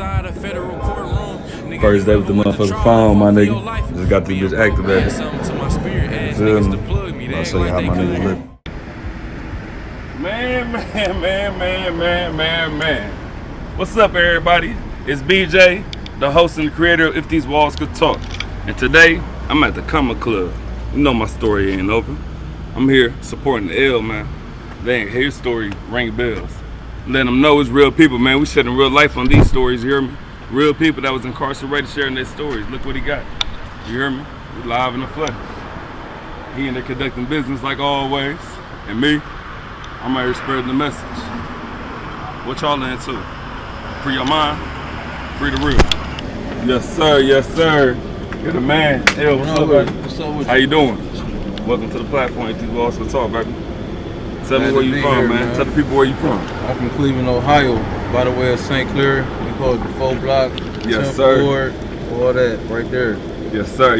inside a federal courtroom. Nigga, First day with the motherfucking phone, my nigga. Just got the bitch activated. Something to my spirit, ass niggas to plug me. I'll show you how my niggas look. Man. What's up, everybody? It's BJ, the host and creator of If These Walls Could Talk. And today, I'm at the Comma Club. You know my story ain't over. I'm here supporting the L, man. They ain't hear story, ring bells. Letting them know it's real people, man. We shedding real life on these stories, you hear me? Real people that was incarcerated sharing their stories. Look what he got. You hear me? We live in the flesh. He in there conducting business like always. And me, I'm out here spreading the message. What y'all into? Free your mind, free the real. Yes, sir. You're the man. Hey, what's up, buddy? What's up with you? How you doing? Welcome to the platform. If these walls can talk, baby. Tell me where you from, man. Tell the people where you from. I'm from Cleveland, Ohio, by the way of St. Clair. We call it the 4 block. Yes, 10th sir. Ward, all that right there. Yes, sir.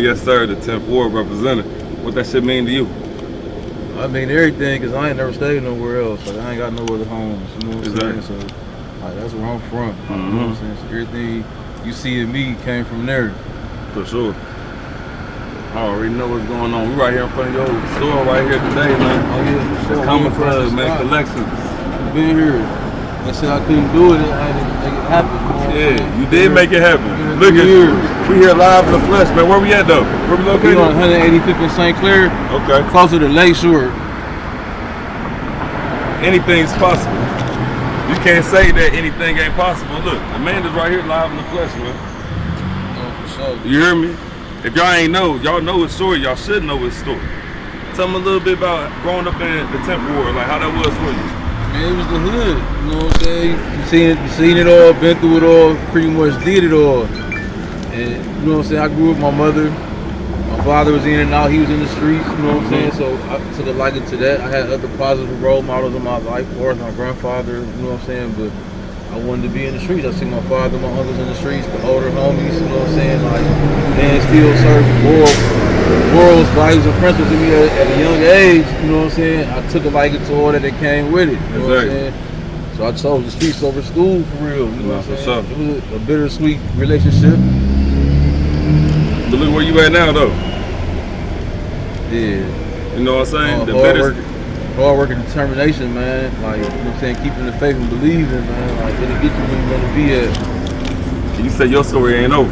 The 10th Ward representative. What that shit mean to you? I mean everything, cause I ain't never stayed nowhere else. Like I ain't got no other homes. You know what I'm saying? So like, that's where I'm from. You know what I'm saying? So everything you see in me came from there. For sure. I already know what's going on. We right here in front of your store right here today, man. Oh yeah, for sure. Comma Club, man. Collections. Been here. I said I couldn't do it. I had to make it happen. Yeah, you did make it happen. Look at you. We here live in the flesh, man. Where we at though? Where we located? We on 185th in St. Clair. Okay. Closer to Lakeshore. Anything's possible. You can't say that anything ain't possible. Look, Amanda's right here live in the flesh, man. Oh, for sure. You hear me? If y'all ain't know, y'all know his story. Y'all should know his story. Tell me a little bit about growing up in the 10th Ward, like how that was for you. Man, it was the hood. You know what I'm saying? You seen it all, been through it all, pretty much did it all. And you know what I'm saying? I grew up with my mother. My father was in and out. He was in the streets. You know what I'm saying? So I took a liking to that. I had other positive role models in my life, of course, my grandfather. You know what I'm saying? But I wanted to be in the streets. I see my father, my uncles in the streets, the older homies, you know what I'm saying? Like, man, still serve morals, values, and principles to me at a young age, you know what I'm saying? I took a liking to all that came with it, you know what I'm saying? So I chose the streets over school for real, you know what I'm saying? It was a bittersweet relationship. But look where you at now, though. Yeah. You know what I'm saying? Hard work and determination, man. Like, you know what I'm saying? Keeping the faith and believing, man. Like, it'll get you where you want to be at. You say your story ain't over.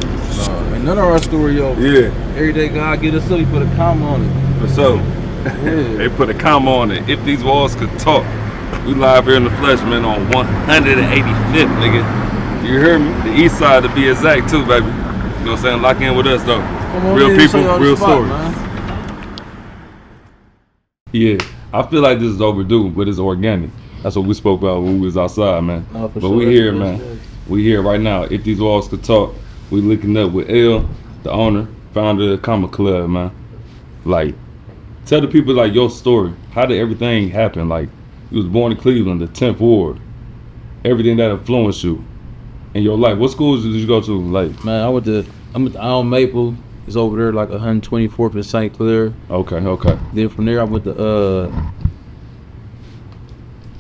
Ain't none of our story over. Yeah. Every day God get us up, he put a comma on it. For sure. Yeah. They put a comma on it. If these walls could talk. We live here in the flesh, man, on 185th, nigga. You hear me? The east side to be exact, too, baby. You know what I'm saying? Lock in with us, though. Real people, real stories. Yeah. I feel like this is overdue, but it's organic. That's what we spoke about when we was outside, man. No, but sure. we here, man. We here right now. If these walls could talk, we linking up with L, the owner, founder of the Comma Club, man. Like, tell the people like your story. How did everything happen? Like, you was born in Cleveland, the 10th Ward. Everything that influenced you in your life. What schools did you go to? Like, man, I'm at the Island Maple. It's over there like 124th in St. Clair. Okay. Then from there I went to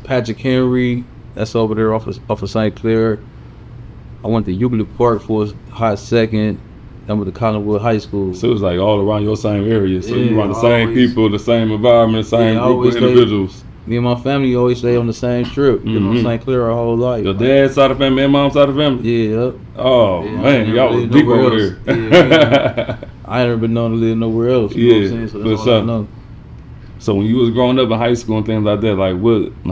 Patrick Henry. That's over there off of St. Clair. I went to Euclid Park for a hot second. Then I went to Collinwood High School. So it was like all around your same area. So you around the same always, people, the same environment, same group of individuals. Me and my family always stay on the same strip. Been on St. Clair our whole life. Your dad's side of the family and mom's side of the family? Yeah. Oh, yeah, man, y'all was deep over there. Yeah, I ain't never been known to live nowhere else. You know what I'm saying? So that's all I know. So when you was growing up in high school and things like that, like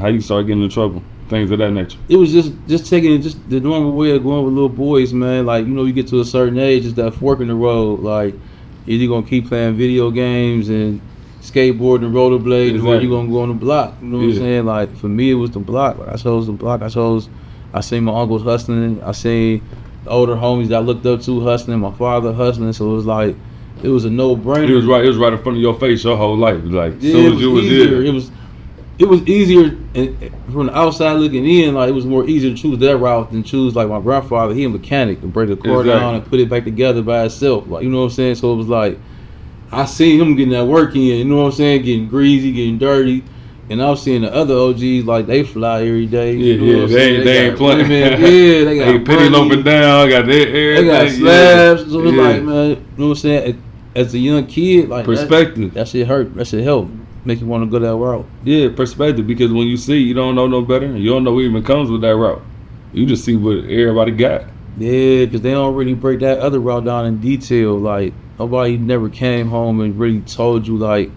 how you start getting in trouble? Things of that nature. It was just taking just the normal way of going with little boys, man. Like, you know, you get to a certain age, it's that fork in the road. Like, either you gonna keep playing video games and skateboard and rollerblade, or you gonna go on the block. You know what I'm saying? Like, for me, it was the block. Like, I chose the block. I seen my uncles hustling. I seen the older homies that I looked up to hustling. My father hustling. So it was like, it was a no-brainer. It was right in front of your face your whole life. Like, yeah, soon as you was here. It was easier, and from the outside looking in, like, it was more easier to choose that route than choose, like, my grandfather. He a mechanic, and break the car down and put it back together by itself. Like, you know what I'm saying? So it was like, I seen him getting that work in, you know what I'm saying? Getting greasy, getting dirty, And I was seeing the other OGs like they fly every day. Yeah, you know what I'm saying? they ain't playing. Women, yeah, they got They penny money, loafing down, got their everything. they got slabs. So it's Yeah. like, man, you know what I'm saying? As a young kid, like Perspective. that shit hurt. That shit help. Make you want to go that route. Yeah, perspective, because when you see, you don't know no better, and you don't know what even comes with that route. You just see what everybody got. Yeah, because they don't really break that other route down in detail. Like, nobody never came home and really told you, like,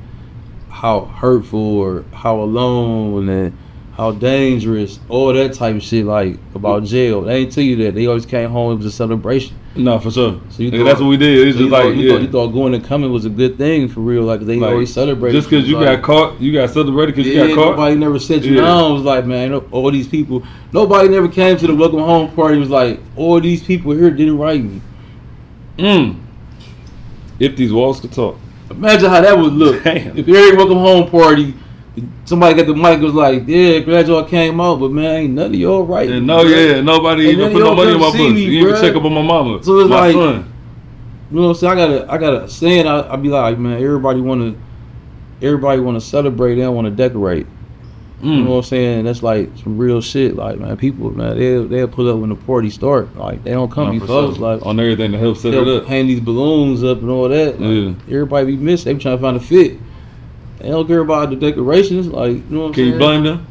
how hurtful or how alone and how dangerous, all that type of shit, like, about jail. They ain't tell you that. They always came home, it was a celebration. No, for sure. So you Nigga, thought- that's what we did. It's So just like, you thought going and coming was a good thing for real. Like, they like, always celebrated. just because you like, got caught, you got celebrated because yeah, you got caught. nobody never set you Yeah. down. It was like, man, all these people, nobody never came to the welcome home party. It was like, all these people here didn't write me. If these walls could talk. Imagine how that would look. Damn. If every welcome home party, somebody got the mic was like, yeah, glad y'all came out, but man, ain't none of y'all right. And no, yeah, nobody And even then put no y'all money in my come see books. me, You even bruh. check up on my mama. So it's my like- son. You know what I'm saying? I got a saying. I be like, man, everybody wanna celebrate. They don't wanna decorate. You know what I'm saying? That's like some real shit. Like, man, people, man, they'll pull up when the party start. Like, they don't come No, for before. sure. Like, On everything to help set it they'll up. hang these balloons up and all that. Like, Yeah. everybody be missed. They be trying to find a fit. They don't care about the decorations. Like, you know what I'm Can saying? you blame them?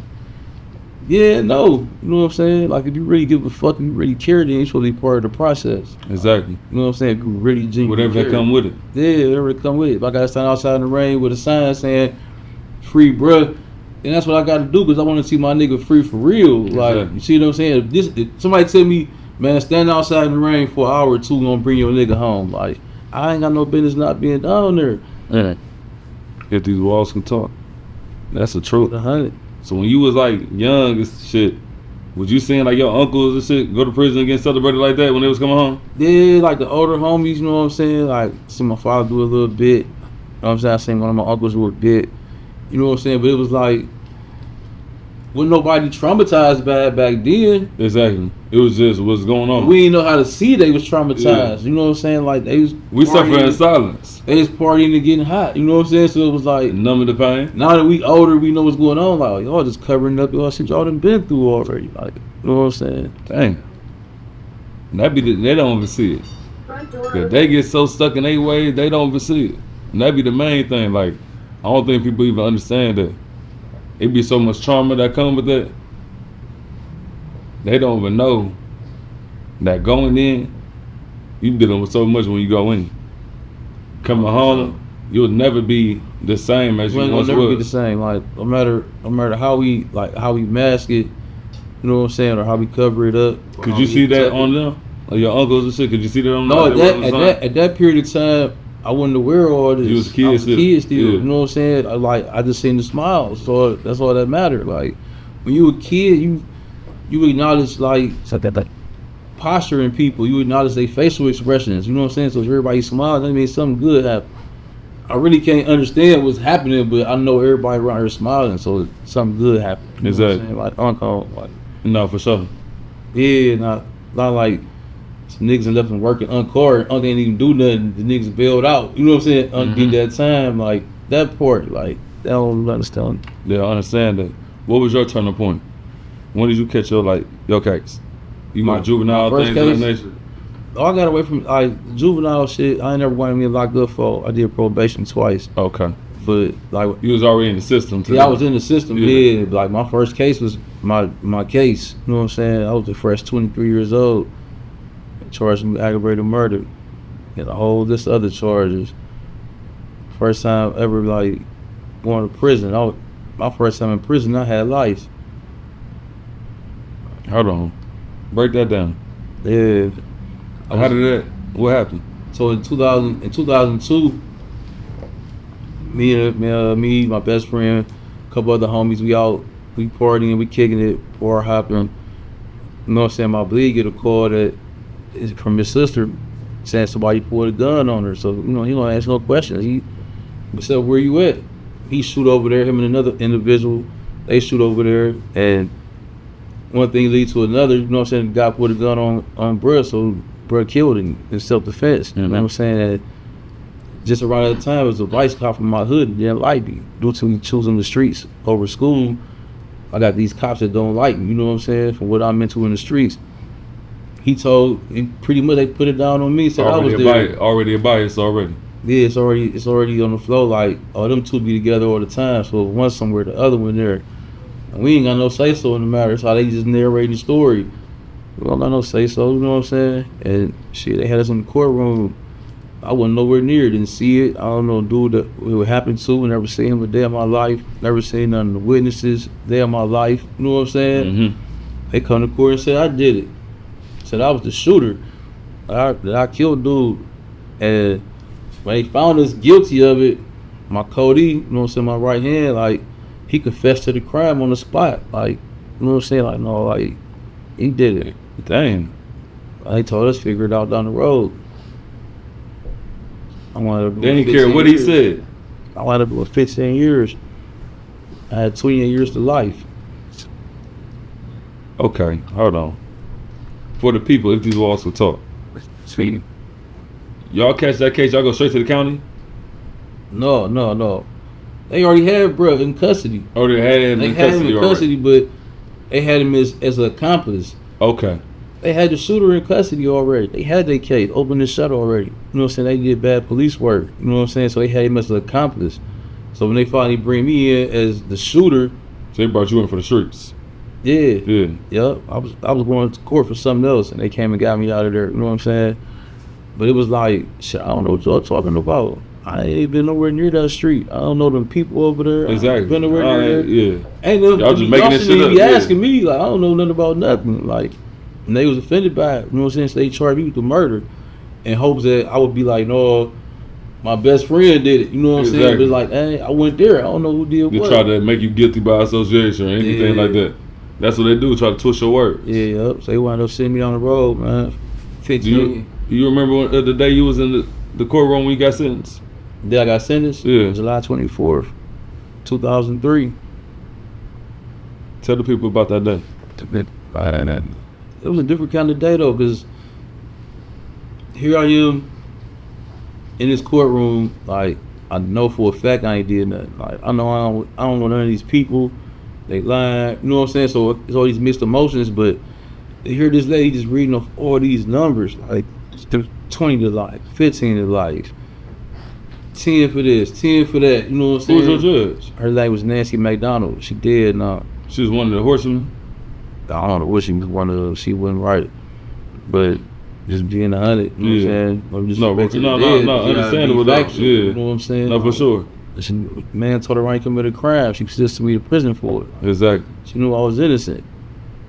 Yeah, no. You know what I'm saying? Like, if you really give a fuck, you really care, then you're supposed to be part of the process. Exactly. You know what I'm saying? If you really genuinely Whatever that care. come with it. Yeah, whatever that come with it. If I gotta stand outside in the rain with a sign saying free bruh, and that's what I gotta do because I want to see my nigga free for real. Like, Exactly. you see what I'm saying? If somebody tell me, man, stand outside in the rain for an hour or two, gonna bring your nigga home. Like, I ain't got no business not being down there. If these walls can talk. That's the truth. 100. So when you was like young and shit, was you seeing like your uncles and shit go to prison and get celebrated like that when they was coming home? Yeah, like the older homies, you know what I'm saying? Like, see my father do a little bit. You know what I'm saying? I seen one of my uncles do a bit. You know what I'm saying? But it was like, wasn't nobody traumatized bad back then. Exactly. It was just what's going on. We didn't know how to see they was traumatized. Yeah. You know what I'm saying? Like, they was We suffer in partying- silence. They was partying and getting hot. You know what I'm saying? So it was like, Numbing the pain. now that we older, we know what's going on. Like, y'all just covering up y'all shit y'all done been through already. Like, you know what I'm saying? Dang. They don't even see it. Cause they get so stuck in their ways, they don't even see it. And that be the main thing. Like, I don't think people even understand that. It be so much trauma that come with that. They don't even know that going in, you dealing with so much when you go in. Coming home, you'll never be the same as We you ain't once gonna never be the was. same. Like, no matter how we mask it, you know what I'm saying, or how we cover it up. or Could how you we see that tuck it. on them? Like your uncles and shit, could you see that on them? No, Like, they wasn't at that period of time, I wasn't aware of all this. You was a kid I was still. a kid still. Yeah. You know what I'm saying? I just seen the smiles, so that's all that mattered. Like, when you a kid, you acknowledge like posture in people. You acknowledge their facial expressions. You know what I'm saying? So if everybody smiles, that means something good happened. I really can't understand what's happening, but I know everybody around here smiling, so something good happened. You know what I'm Exactly. saying? Like, uncle, like, No, for sure. yeah, not like some niggas that left and working uncard. Uncle didn't even do nothing. The niggas bailed out. You know what I'm saying? In that time, like that part, like they don't understand. They don't understand that. What was your turning point? When did you catch your case? You My- got juvenile my first things of that case? nature? Oh, I got away from like juvenile shit. I ain't never wanted me locked up for. I did probation twice, Okay. but like You was already in the system too. yeah, I was in the system. Yeah. Yeah, like my first case was my case. You know what I'm saying? I was a fresh 23 years old. Charged with aggravated murder and a whole list of other charges. First time ever like going to prison. My first time in prison, I had life. Hold on. Break that down. Yeah. How did that? What happened? So in 2002, me, my best friend, a couple other homies, we partying, we kicking it, bar hopping. You know what I'm saying? My bleed get a call that is from his sister saying somebody pulled a gun on her. So, you know, he don't ask no questions. He said, where you at? He shoot over there, him and another individual, they shoot over there, and one thing leads to another. You know what I'm saying? The guy put a gun on bruh, so bruh killed him in self-defense. You know what I'm saying? That just around that time, it was a vice cop from my hood. Didn't like me. Due to me choosing the streets over school, I got these cops that don't like me. You know what I'm saying? From what I'm into in the streets. He pretty much they put it down on me. Said I was there. Already a bias already. Yeah, it's already on the flow. Like, oh, them two be together all the time. So if one somewhere, the other one there. And we ain't got no say so in the matter. It's how they just narrate the story. We don't got no say so. You know what I'm saying? And shit, they had us in the courtroom. I wasn't nowhere near it, didn't see it. I don't know dude that it happened to. Never seen him a day of my life. Never seen none of the witnesses day of my life. You know what I'm saying? Mm-hmm. They come to court and said I did it. Said I was the shooter. That I killed dude. And when they found us guilty of it, my Cody, you know what I'm saying, my right hand, like, he confessed to the crime on the spot. Like, you know what I'm saying? Like, no, like, he did it. Damn. They told us figure it out down the road. I wanted to They didn't care what he said. I wound up with 15 years. I had 28 years to life. Okay, hold on. For the people, if these walls will talk. See? Y'all catch that case, y'all go straight to the county? No. They already had bruh in custody. Oh, they had him in custody already. But they had him as an accomplice. Okay. They had the shooter in custody already. They had their case, opened the shutter already. You know what I'm saying? They did bad police work. You know what I'm saying? So they had him as an accomplice. So when they finally bring me in as the shooter, so they brought you in for the streets. Yeah. Yep. I was going to court for something else, and they came and got me out of there. You know what I'm saying? But it was like, shit, I don't know what y'all talking about. I ain't been nowhere near that street. I don't know them people over there. Exactly. Been nowhere near there. Yeah. Ain't y'all just making this shit up. Be asking me, like, I don't know nothing about nothing. Like, and they was offended by it. You know what I'm saying? So they charged me with the murder in hopes that I would be like, no, my best friend did it. You know what I'm saying? But like, hey, I went there. I don't know who did what. They try to make you guilty by association or anything like that. That's what they do, try to twist your words. Yeah, yep. So they wound up sending me on the road, man. 15. You remember the day you was in the courtroom when you got sentenced? The day I got sentenced? Yeah. July 24th, 2003. Tell the people about that day. It was a different kind of day though, because here I am in this courtroom, like, I know for a fact I ain't did nothing. Like, I don't know none of these people. They lying, you know what I'm saying? So it's all these mixed emotions, but they hear this lady just reading off all these numbers, like 20 to life, 15 to life, 10 for this, 10 for that, you know what I'm saying? Who was your judge? Her name was Nancy McDonald. She dead now. She was one of the horsemen? I don't know what she was one of them. She wasn't right. But just being 100, you know what I'm saying? I'm just no, understandable though. Yeah. You know what I'm saying? No, for sure. Man told her I ain't committed a crime. She sentenced me to prison for it. Exactly. She knew I was innocent.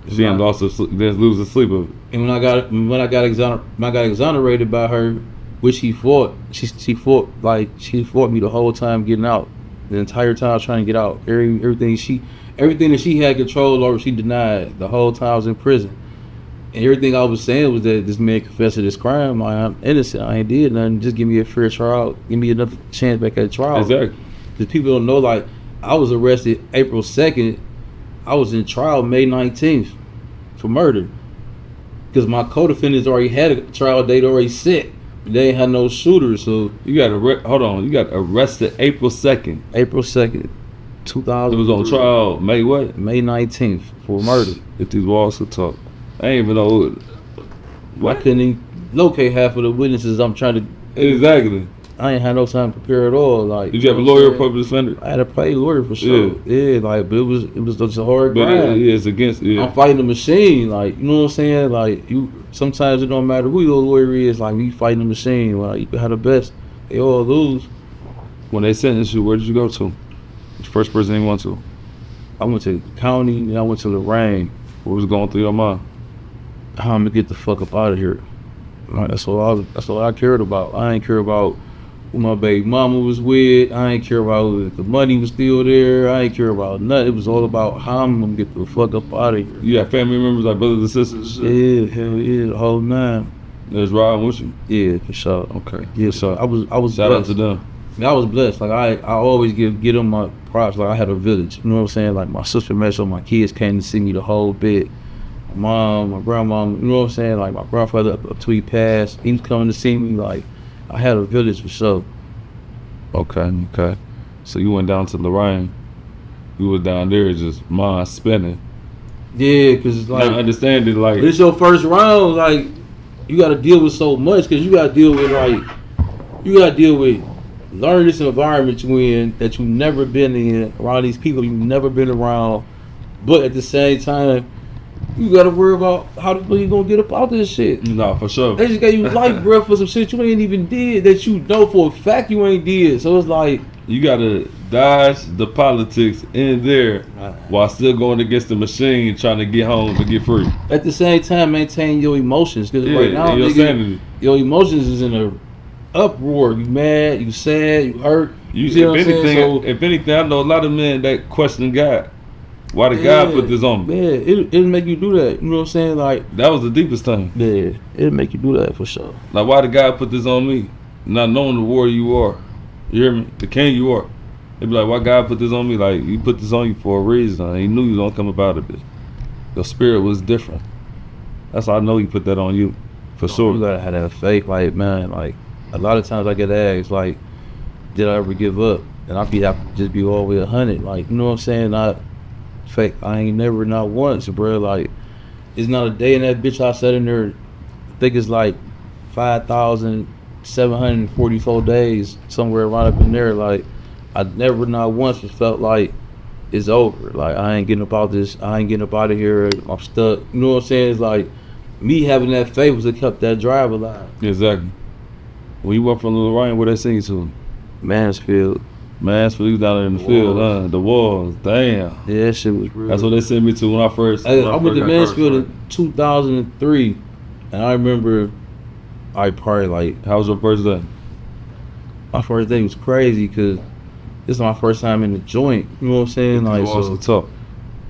She didn't lose the sleep of it. And when I got exonerated by her, which she fought me the whole time getting out. The entire time I was trying to get out. Everything that she had control over, she denied the whole time I was in prison. And everything I was saying was that this man confessed to this crime. I'm innocent. I ain't did nothing. Just give me a fair trial. Give me another chance back at the trial. Exactly. Because people don't know, like, I was arrested April 2nd. I was in trial May 19th for murder. Because my co-defendants already had a trial date already set. But they ain't had no shooter, so... You got arrested April 2nd. April 2nd, 2000. It was on trial May what? May 19th for murder. If these walls could talk. I ain't even know what. I couldn't even locate half of the witnesses I'm trying to... Exactly. I ain't had no time to prepare at all. Like, did you have a lawyer or public defender? I had to pay a lawyer for sure. Yeah, like, but it was just a hard grind. Yeah, it's against. Yeah. I'm fighting the machine. Like, you know what I'm saying? Like, sometimes it don't matter who your lawyer is. Like, you fighting the machine. Like, you can have the best. They all lose. When they sentenced you, where did you go to? The first person you went to? I went to the county and I went to Lorraine. What was going through your mind? How I'm gonna get the fuck up out of here. Like, that's all I cared about. I ain't care about who my baby mama was with. I ain't care about if the money was still there. I ain't care about nothing. It was all about how I'm gonna get the fuck up out of here. You got family members like brothers and sisters? Yeah, hell yeah, the whole nine. There's riding with you? Yeah, for sure. Okay. Yeah, so I was shout blessed. out to them. I was blessed. Like, I always give them my props. Like, I had a village. You know what I'm saying? Like, my sister met, so my kids came to see me the whole bit. My mom, my grandma, you know what I'm saying? Like, my grandfather up till he passed, he was coming to see me. Like, I had a village for sure. Okay. So you went down to Lorraine. You was down there just mind spinning. Yeah, cause it's like Not understanding like it's your first round. Like you got to deal with so much, cause you got to deal with learning this environment you in that you never been in, around these people you never been around, but at the same time you got to worry about how the fuck you gonna get up out this shit. no, for sure. They just gave you life breath for some shit you ain't even did, that you know for a fact you ain't did. So it's like You gotta dodge the politics in there while still going against the machine, trying to get home to get free. at the same time maintain your emotions, because Yeah, right now your nigga, sanity. your emotions is in a uproar. You mad, you sad, you hurt. You, see what I'm if saying? anything, So, if anything, I know a lot of men that question God. Why did God put this on me? Yeah, it'll make you do that. You know what I'm saying? Like, That was the deepest thing. yeah, it'll make you do that for sure. Like, why did God put this on me? Not knowing the warrior you are. You hear me? The king you are. They be like, why God put this on me? Like, he put this on you for a reason. He knew you don't come up out of it. Your spirit was different. That's how I know he put that on you. For sure. You gotta have that faith. Like, man, like, a lot of times I get asked, like, did I ever give up? And I just be all the way 100. Like, you know what I'm saying? I ain't never, not once, bro. Like, it's not a day in that bitch I sat in there. I think it's like 5,744 days, somewhere around up in there. Like, I never, not once, felt like it's over. Like, I ain't getting up out this. I ain't getting up out of here. I'm stuck. You know what I'm saying? It's like me having that faith was that kept that drive alive. Exactly. When you went from Lorraine, where they sing you to? Mansfield. Mansfield, you down there in the field, huh? The walls, damn. Yeah, that shit was real. That's what they sent me to when I first. I went to Mansfield in 2003, and I remember I probably like How was your first day? my first day was crazy because this is my first time in the joint. You know what I'm saying? Like, Also so tough.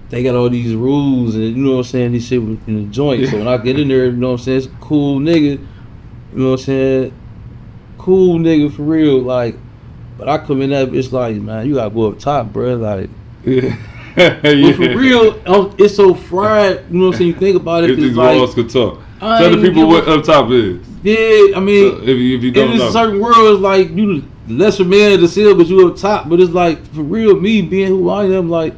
they got all these rules, and you know what I'm saying? This shit was in the joint. So when I get in there, you know what I'm saying? It's a cool nigga. You know what I'm saying? Cool nigga for real. Like, but I come in there, it's like, man, you gotta go up top, bro. Like, Yeah. but for real, it's so fried. You know what I'm saying? You think about it, If these it's like, walls could talk. I Tell the ain't people give what a- up top is. yeah, I mean, So if you in don't this know. certain world, it's like you the lesser man of the seal, but you up top. But it's like, for real, me being who I am, like,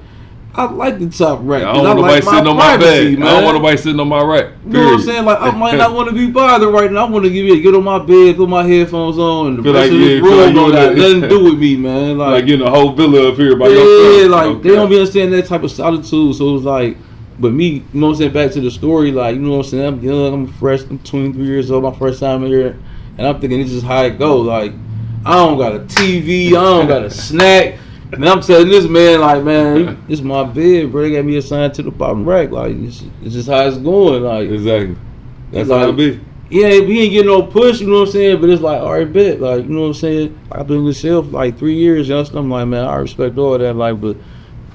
I like the top rack. I don't want nobody sitting on my bed. I don't want nobody sitting on my rack. You know what I'm saying? Like, I might not want to be bothered right now. I want to get on my bed, put my headphones on, and the Feel rest like, of this yeah, feel like room you don't got in nothing the- to do with me, man. Like getting a whole villa up here by yeah, yourself. like Okay. they don't be understanding that type of solitude. So it was like, but me, you know what I'm saying, back to the story, like, you know what I'm saying, I'm young, I'm fresh, I'm 23 years old, my first time here, and I'm thinking this is how it go. Like, I don't got a TV, I don't got a snack, and I'm telling this man, like, man, this is my bed, bro. They got me assigned to the bottom rack. Like, it's just how it's going. Like, Exactly. That's like, how it be. yeah, we ain't getting no push, you know what I'm saying? But it's like, all right, bet. Like, you know what I'm saying? I've been in this cell for like 3 years, you know? So I'm like, man, I respect all that. Like, but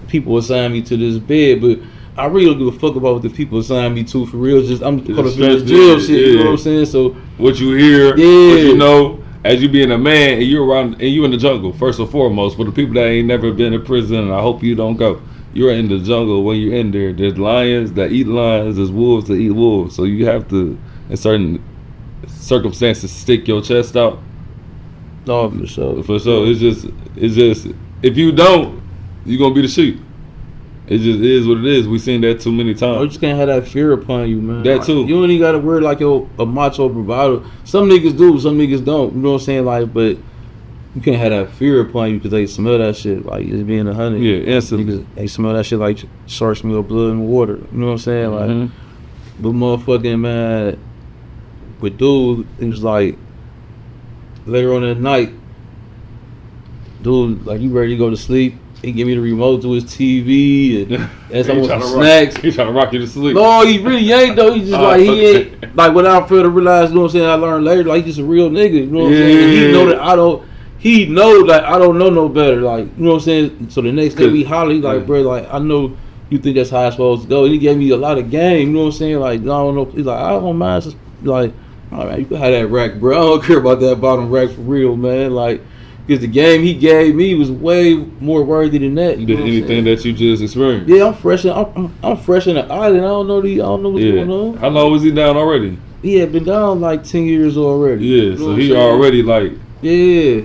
people assign me to this bed, but I really don't give a fuck about what the people assign me to for real. It's just, I'm caught up in this jail shit, you know what I'm saying? So, What you hear, Yeah. what you know, as you being a man and you're around and you in the jungle, first and foremost, for the people that ain't never been in prison, and I hope you don't go. You're in the jungle when you're in there. There's lions that eat lions, there's wolves that eat wolves. So you have to, in certain circumstances, stick your chest out. no, for sure. For sure. It's just if you don't, you're gonna be the sheep. It just is what it is. We've seen that too many You times. just can't have that fear upon you, man. That Like, too. you don't even got to worry like you're a macho bravado. Some niggas do, some niggas don't. You know what I'm saying? Like, but you can't have that fear upon you because they smell that shit. Like, it's being 100. Yeah, instantly. Niggas, they smell that shit like sharks smell blood and water. You know what I'm saying? Like, Mhm. but motherfucking, man, with dude, it was like, later on that night, dude, like, you ready to go to sleep? He give me the remote to his TV and that's He almost tryna some rock- snacks. He trying to rock you to sleep. No, he really ain't though. He just Oh, like, he okay. ain't, like, without fail to realize, you know what I'm saying, I learned later, like, he's just a real nigga, you know what I'm saying? And he Yeah. know that he know that I don't know no better, like, you know what I'm saying? So the next day we holler, he like, Yeah. bro, like, I know you think that's how it's supposed to go. And he gave me a lot of game, you know what I'm saying? Like, I don't know, he's like, I don't mind, just, like, all right, you can have that rack, bro. I don't care about that bottom rack for real, man. Like, because the game he gave me was way more worthy than that. You know Than what I'm anything saying? that you just experienced. Yeah, I'm fresh. I'm fresh in the island. I don't know what's Yeah. going on. How long was he down already? He had been down like 10 years already. Yeah, You know so what he I'm saying? already like Yeah.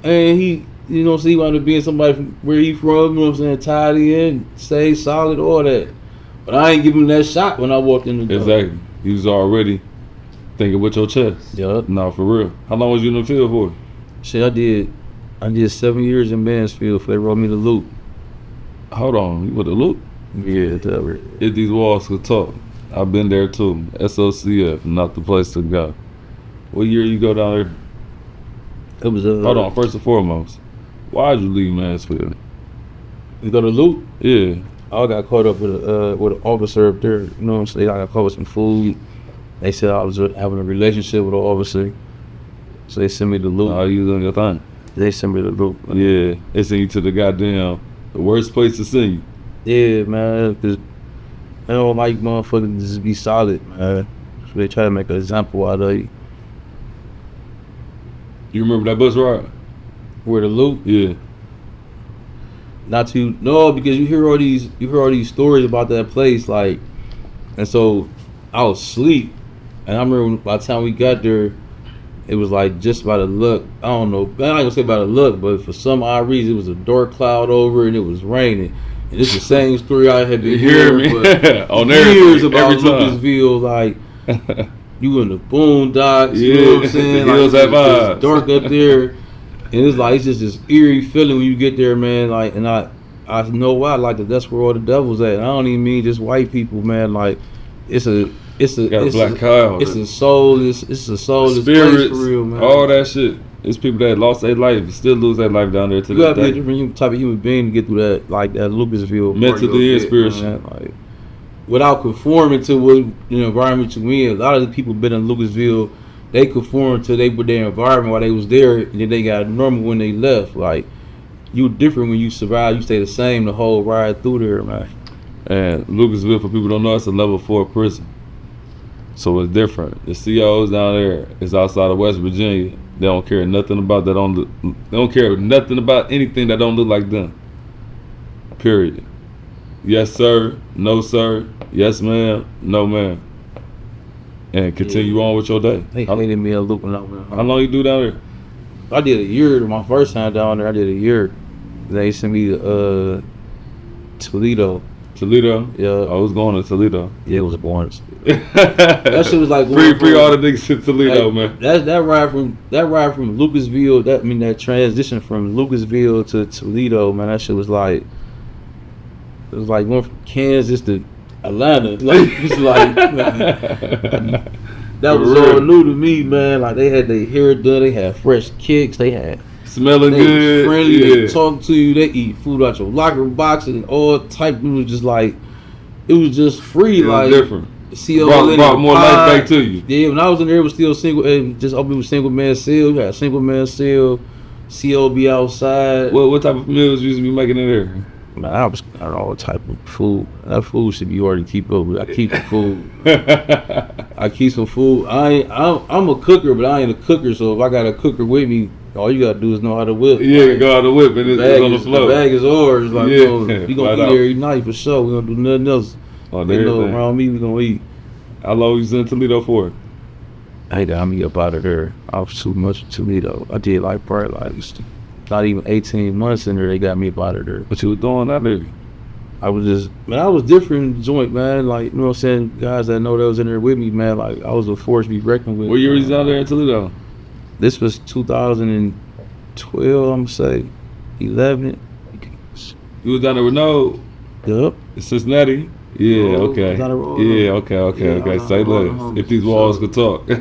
And he, you know, so he wound up being somebody from where he from, you know what I'm saying, tied in, stayed solid, all that. But I ain't give him that shot when I walked in the door. Exactly. You was already thinking with your chest. Yup. No, for real. How long was you in the field for? Shit, I did 7 years in Mansfield before they rolled me the loop. Hold on, you with the loop? Yeah, whatever. If these walls could talk. I've been there too. SOCF, not the place to go. What year you go down there? It was Hold on, first and foremost, why'd you leave Mansfield? You go to loop? Yeah. I got caught up with an officer up there. You know what I'm saying? I got caught with some food. They said I was having a relationship with an officer, so they sent me the loop. Oh, you doing your thing? They sent me the loop. Yeah, they sent you to the worst place to send you. Yeah, man, because they don't like motherfuckers to just be solid, man. So they try to make an example out of you. You remember that bus ride? Where the loop? Yeah. Not too, no, because you hear all these stories about that place, like, and so I was asleep, and I remember by the time we got there, it was like just by the luck. I don't know, I'm not gonna say by the luck, but for some odd reason, it was a dark cloud over and it was raining. And it's the same story I had been hearing for on years about every time. Lucasville, like you in the boondocks, Yeah. you know what I'm saying? Like, Hills have vibes. it's dark up there, and it's like it's just this eerie feeling when you get there, man. Like, and I know why, like that's where all the devil's at. And I don't even mean just white people, man. Like, it's a black cloud. It's a soulless place Spirits, for real, man. all that shit. It's people that lost their life, still lose their life down there to You this gotta be a day. different type of human being to get through that, like that Lucasville. Mentally and spiritually. Like, without conforming to what the environment you in. A lot of the people been in Lucasville, they conformed to their environment while they was there, and then they got normal when they left. Like, you different when you survive. You stay the same the whole ride through there, man. And Lucasville, for people who don't know, it's a level 4 prison. So it's different. The COs down there is outside of West Virginia. They don't care nothing about that. They don't care nothing about anything that don't look like them. Period. Yes, sir. No, sir. Yes, ma'am. No, ma'am. And continue on with your day. They hated me a loop when I went How home. long you do down there? I did a year. My first time down there, I did a year. They sent me to Toledo. Toledo? Yeah. I was going to Toledo. Yeah, it was boring. That shit was like free all the niggas to Toledo, like, man. That ride from Lucasville. That transition from Lucasville to Toledo, man. That shit was like, it was like going from Kansas to Atlanta. Like, it's like, man, that was all new to me, man. Like, they had their hair done, they had fresh kicks, they Smelling was good. friendly, Yeah. they talk to you, they eat food out your locker box and all type. It was just like, it was just free, It was like different. CO Brought more life back to you. Yeah, when I was in there, it was still single, and just open with single man cell. You got single man cell, CO be outside. What type of meals you used to be making in there? Man, I don't know what type of food. That food should be already keep up with. I keep the food. I keep some food. I'm a cooker, but I ain't a cooker. So if I got a cooker with me, all you gotta do is know how to whip. Yeah, like, go out the whip and it's on the floor. The bag is ours. Like, Yeah, we gonna flat eat out. every night for sure. We gonna do nothing else. On They know everything. around me we gonna eat. How long you was in Toledo for? Hey, got me up out of there. I was too much in Toledo. I did like probably like not even 18 months in there. They got me up out of there. What you was doing out there? I was just, man, I was different in the joint, man. Like, you know what I'm saying? Guys that know that was in there with me, man. Like, I was a force to be reckoned with. What year was you out there in Toledo? This was 2012, I'm gonna say. 11. You was down there with No Yup. in Cincinnati? Yeah, Oh, okay. down the road. Yeah, okay. Yeah, Say hold less. on. If these walls could talk. Yeah,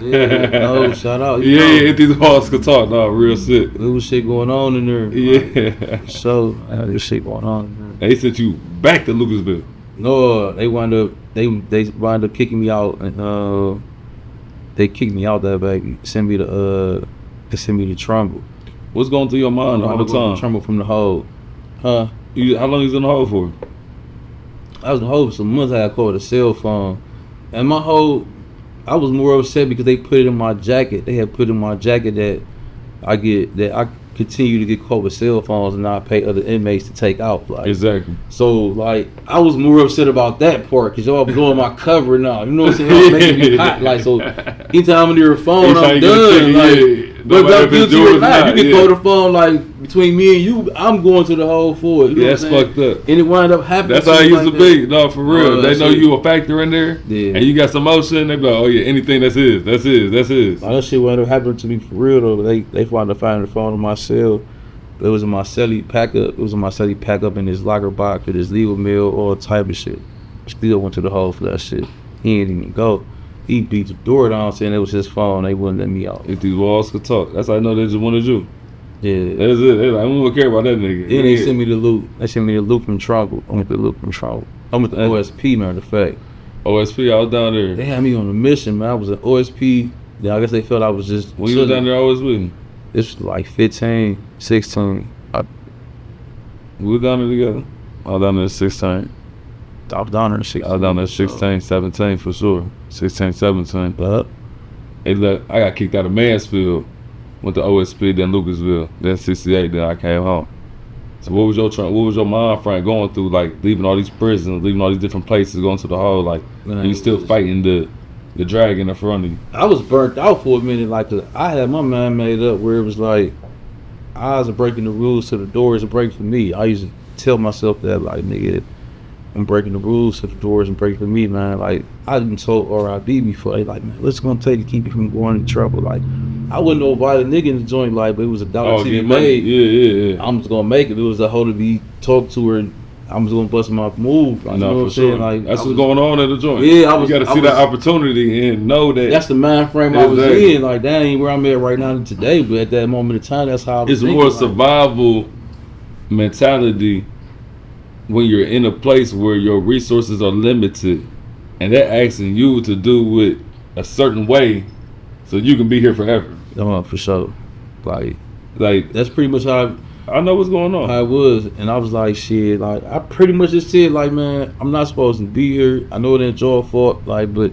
no, shout out. You Yeah, know, if these walls could talk, no, real shit. there was shit going on in there. Yeah. So, there's shit going on in there. They sent you back to Lucasville. No, they wound up kicking me out, and they kicked me out that back. Send me to Trumbull. What's going through your mind all the time? Trumbull from the hole. Huh? How long you was in the hole for? I was in the hole for some months. I got caught with a cell phone, and my whole, I was more upset because they put it in my jacket. They had put in my jacket that I continue to get caught with cell phones and not pay other inmates to take out. Like, Exactly. so, like, I was more upset about that part because y'all blowing my cover now. You know what I'm saying? Y'all making me hot. Like, so anytime I'm near a phone, I'm done. Like, No matter if it's guilty yours or not, you can yeah. go to the phone like between me and you. I'm going to the whole for it. You know Yeah, what that's I'm saying? fucked up. And it wind up happening. That's how it used like to be. No, for real. They that's know it. you a factor in there, Yeah. and you got some motion. They be like, oh yeah, anything that's his, that's his, that's his. That shit wound up happening to me for real though. They wound up finding the phone on my cell. It was in my celly pack up. It was in my celly pack up in his locker box with his legal mail, all type of shit. Still went to the hole for that shit. He didn't even go. He beat the door down saying it was his phone. They wouldn't let me out. If these walls could talk, that's how I know they just wanted you. Yeah. That's it. They like, I don't care about that nigga. Then they sent me the loot. They sent me the loot from Trumbull. I went to the loot from Trumbull. I went to OSP, matter of fact. OSP, I was down there. They had me on a mission, man. I was at OSP. Then I guess they felt I was just. When you was down there, I was with me. This was like 15, 16. We were down there together. I was down there at 16. I was down there at 16. I was down there at 16, 17 for sure. 16, 17. But I got kicked out of Mansfield. Went to OSP, then Lucasville, then 68, then I came home. So what was your mind frame going through, like leaving all these prisons, leaving all these different places, going to the hole, like Man, and you still fighting the dragon in front of you? I was burnt out for a minute. Like I had my mind made up where it was like, eyes are breaking the rules to the doors a break for me. I used to tell myself that, like, nigga, I'm breaking the rules to the doors and break for me, man. Like, I didn't told RIB before. They like, man, what's it gonna take to keep you from going into trouble? Like, I wasn't no violent nigga in the joint, like, but it was a dollar to be made. Yeah. I'm just gonna make it. It was a hoe to be talked to her. I'm just gonna bust my move. Like, you know what I'm saying? Like, that's what's going on at the joint. Yeah, you gotta see that opportunity and know that. That's the mind frame I was in. Like, that ain't where I'm at right now today, but at that moment in time, that's how I was It's thinking, more like, survival mentality when you're in a place where your resources are limited, and they're asking you to do it a certain way so you can be here forever. For sure. Like that's pretty much how I know what's going on. I was, and I was like, shit, like, I pretty much just said, like, man, I'm not supposed to be here. I know it ain't your fault, like, but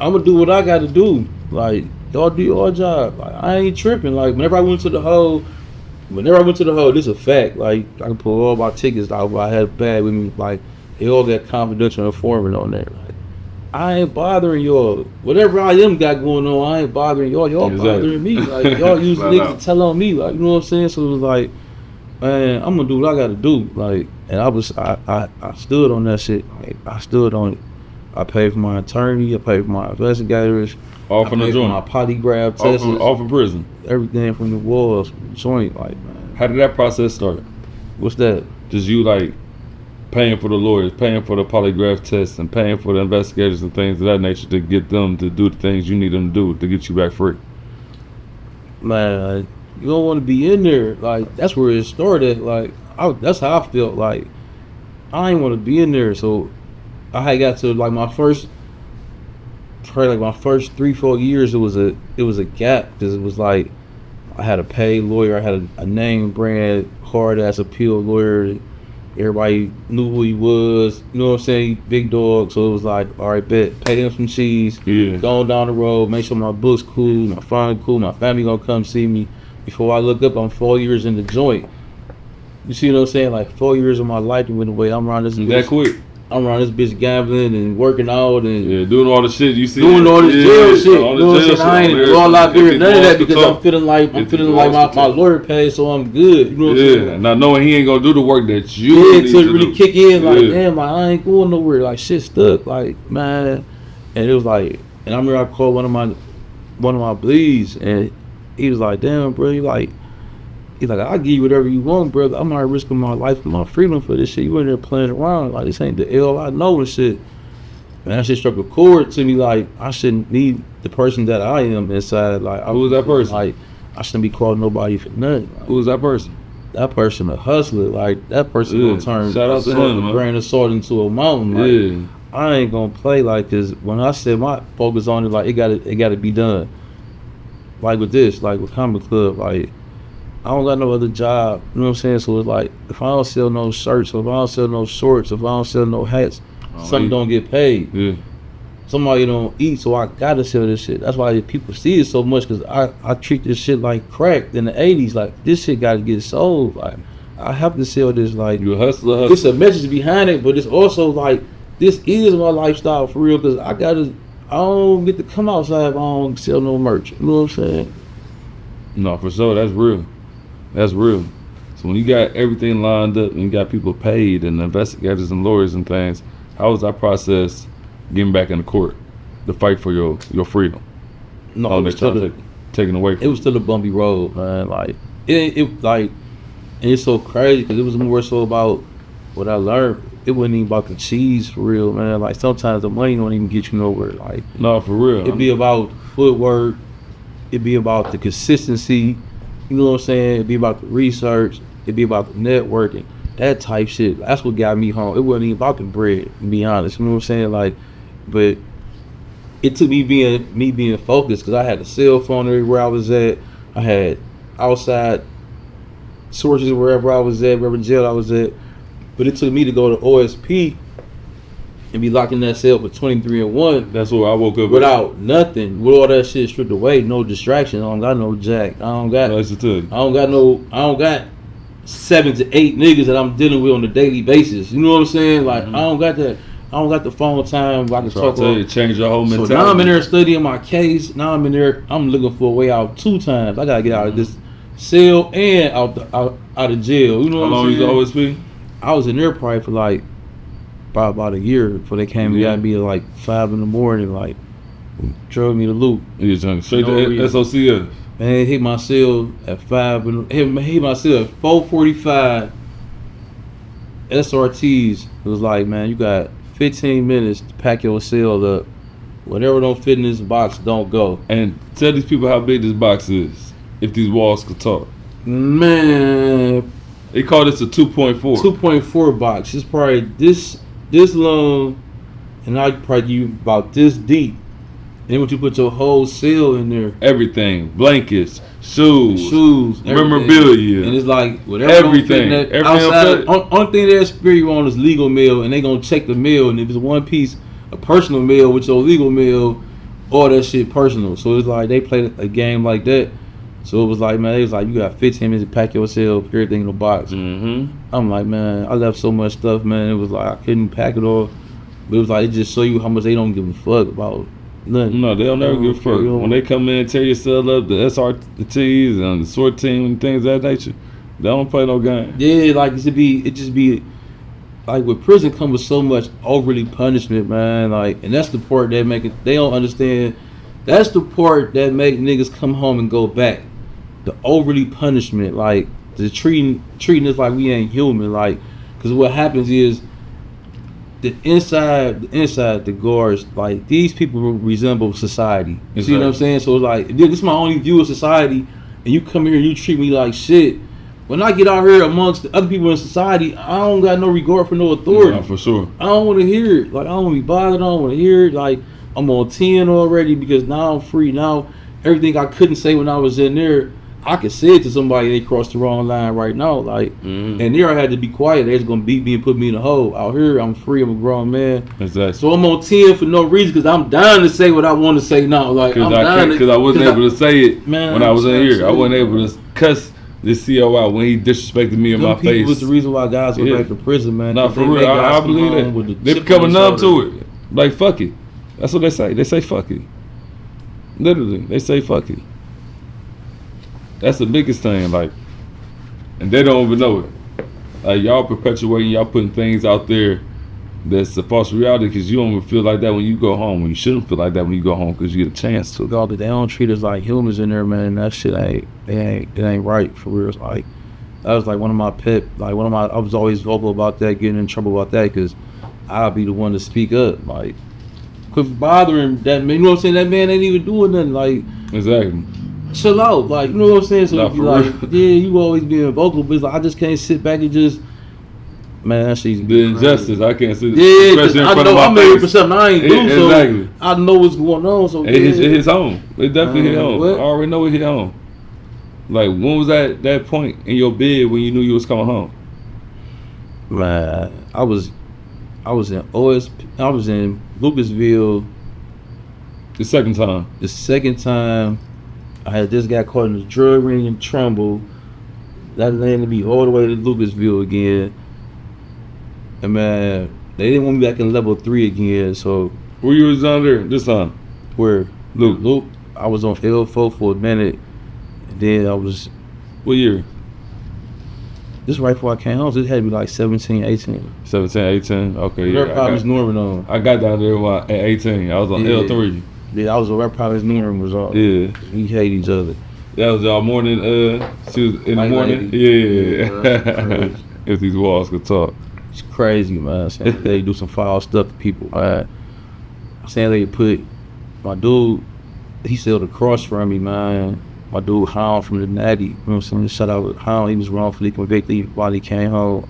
I'm gonna do what I gotta do. Like, y'all do your job. Like, I ain't tripping. Like, whenever I went to the hole, this a fact. Like, I can pull all my tickets out, but I had a bag with me. Like, they all got confidential informant on there. Like, I ain't bothering y'all. Whatever I got going on, I ain't bothering y'all. Y'all bothering me. Like, y'all use niggas to tell on me. Like, you know what I'm saying? So it was like, man, I'm gonna do what I gotta do. Like, and I stood on that shit. Like, I stood on it. I paid for my attorney. I paid for my investigators. All from the joint. My polygraph tests. All from prison. Everything from the walls, joint. Like, man. How did that process start? What's that? Just you, like, paying for the lawyers, paying for the polygraph tests, and paying for the investigators and things of that nature to get them to do the things you need them to do to get you back free. Man, you don't want to be in there. Like, that's where it started. Like, that's how I felt. Like, I ain't want to be in there. So I had got to, like, my first 3-4 years, it was a gap, because it was like I had a paid lawyer, I had a name brand, hard ass appeal lawyer. Everybody knew who he was, you know what I'm saying? Big dog. So it was like, all right, bet, pay them some cheese, going down the road, make sure my book's cool, my phone cool, my family gonna come see me. Before I look up, I'm 4 years in the joint. You see what I'm saying? Like, 4 years of my life went away. I'm around this bitch. That quick? I'm around this bitch gambling and working out and doing all the shit you see. Doing all this jail shit. You know what I'm saying? I ain't all out there, none of that, because I'm feeling like my lawyer paid, so I'm good. You know what I'm saying? Yeah, not knowing he ain't gonna do the work that you need to really kick in. Like, damn, I ain't going nowhere. Like, shit stuck. Like, man, and it was like, and I remember I called one of my bleeds, and he was like, damn, bro, he's like, I'll give you whatever you want, brother. I'm not risking my life and my freedom for this shit. You in there playing around. Like, this ain't the L I know and shit. Man, that shit struck a chord to me. Like, I shouldn't be the person that I am inside. Like, who was that person? Like, I shouldn't be calling nobody for nothing. Like, who was that person? That person a hustler. Like, that person gonna turn shout out to him, a grain of salt into a mountain. Like, I ain't gonna play like this. When I said my focus on it, like, it gotta be done. Like with this, like with Comic Club, like, I don't got no other job, you know what I'm saying? So it's like, if I don't sell no shirts, if I don't sell no shorts, if I don't sell no hats, something don't get paid. Yeah. Somebody don't eat, so I gotta sell this shit. That's why people see it so much, because I treat this shit like crack in the 80s. Like, this shit gotta get sold. Like, I have to sell this. Like, you a hustler. It's a message behind it, but it's also like, this is my lifestyle for real, because I don't get to come outside if I don't sell no merch. You know what I'm saying? No, for sure, that's real. That's real. So when you got everything lined up and you got people paid and investigators and lawyers and things, how was that process getting back in the court to fight for your freedom? No, Oh, it they're was still trying to taken away it from was still a bumpy road, man. Like it like, and it's so crazy because it was more so about what I learned. It wasn't even about the cheese for real, man. Like sometimes the money don't even get you nowhere. Like No, for real. it'd be about footwork. It'd be about the consistency. You know what I'm saying? It'd be about the research. It'd be about the networking. That type shit. That's what got me home. It wasn't even about the bread, to be honest. You know what I'm saying? Like, but it took me being focused because I had a cell phone everywhere I was at. I had outside sources wherever I was at, wherever jail I was at. But it took me to go to OSP and be locked in that cell for 23-1. That's what I woke up Without nothing, with all that shit stripped away, no distraction. I don't got no jack. I don't got 7 to 8 niggas that I'm dealing with on a daily basis. You know what I'm saying? Like I don't got that. I don't got the phone time where I can talk. Change your whole mentality. So now I'm in there studying my case. Now I'm in there. I'm looking for a way out 2 times. I gotta get out of this cell and out of jail. You know How what long I'm you saying? always be? I was in there probably for like about a year before they came and got me at like 5 in the morning. Like drove me to loop. You just straight No to reason. SOCS. Man, it hit my cell at 5. Hit my cell at 4:45. SRTs. It was like, man, you got 15 minutes to pack your cell up. Whatever don't fit in this box, don't go. And tell these people how big this box is. If these walls could talk. Man, They call this a 2.4. 2.4 box. It's probably this long, and I probably you about this deep. And once you put your whole cell in there, Everything. Blankets. Shoes. everything. Memorabilia. And it's like whatever Everything. don't fit in that Everything outside. don't Only thing they experience you on is legal mail, and they gonna check the mail. And if it's one piece, a personal mail with your legal mail, all that shit personal. So it's like they played a game like that. So it was like, man, it was like you got 15 minutes to pack your cell, put everything in the box. Mm-hmm. I'm like, man, I left so much stuff, man. It was like I couldn't pack it all. But it was like it just show you how much they don't give a fuck about nothing. No, they'll never give a fuck. You know, When they come in and tear your cell up, the SRTs and the SWAT team and things of that nature, they don't play no game. Yeah, like it just be like with prison comes with so much overly punishment, man. Like, and that's the part that make it. They don't understand. That's the part that make niggas come home and go back. The overly punishment, like the treating us like we ain't human, like, because what happens is the inside the guards, like these people resemble society. You see what I'm saying? So it's like this is my only view of society, and you come here and you treat me like shit. When I get out here amongst the other people in society, I don't got no regard for no authority. No, for sure. I don't want to hear it. Like I don't want to be bothered. I don't want to hear it. Like I'm on 10 already because now I'm free. Now everything I couldn't say when I was in there, I could say it to somebody they crossed the wrong line right now. Like, and there I had to be quiet. They was gonna beat me and put me in a hole. Out here, I'm free. I'm a grown man. Exactly. So I'm on 10 for no reason because I'm dying to say what I want to say now. Like Because I wasn't able to say it Man, when I was in I'm here. I sorry. wasn't able to cuss this CO out when he disrespected me in my Them people face. was the reason why guys go back to prison, man. Nah, 'Cause for they real, make guys I come believe home with that. the They chip becoming on numb their to shoulder. it. Like, fuck it. That's what they say. They say fuck it. Literally, they say fuck it. That's the biggest thing, like, and they don't even know it. Like, y'all perpetuating, y'all putting things out there that's a false reality because you don't even feel like that when you go home. When you shouldn't feel like that when you go home because you get a chance to. God, they don't treat us like humans in there, man. That shit it ain't right for real. It's like that was like one of my I was always vocal about that, getting in trouble about that because I'll be the one to speak up. Like, quit bothering that man. You know what I'm saying? That man ain't even doing nothing. Like, Exactly. chill out. Like, you know what I'm saying? So Nah, you for like, real. yeah, you always being vocal, but it's like I just can't sit back and just, man, that shit's The injustice, I can't see. Yeah, 'cause especially in I front of know my I'm here for face. something I ain't do, Yeah, so exactly. I know what's going on. So It hits home. It definitely hit Man, home. what? I already know it hit home. Like, when was that point in your bed when you knew you was coming home? Man, I was in Lucasville The second time. the second time. I had this guy caught in the drug ring in Trumbull. That landed me all the way to Lucasville again. And man, they didn't want me back in level 3 again. So Where you was under this time? where Luke. I was on L4 for a minute. And then I was, What year? this right before I came home, so it had to be like 17, 18. 17, 18. Okay, Rep yeah. Province Norman on. I got down there at 18. I was on Yeah. L3. Yeah, I was a Rep Province Norman was all. Yeah. We hate each other. That was y'all morning. She was in the White morning. lady. Yeah. that's crazy. If these walls could talk. It's crazy, man. Saying they do some foul stuff to people. I'm saying they put my dude, he sailed across from me, man. My dude Hound from the Natty, you know what I'm saying? Shout out with Hound, he was wrongfully convicted while he came home.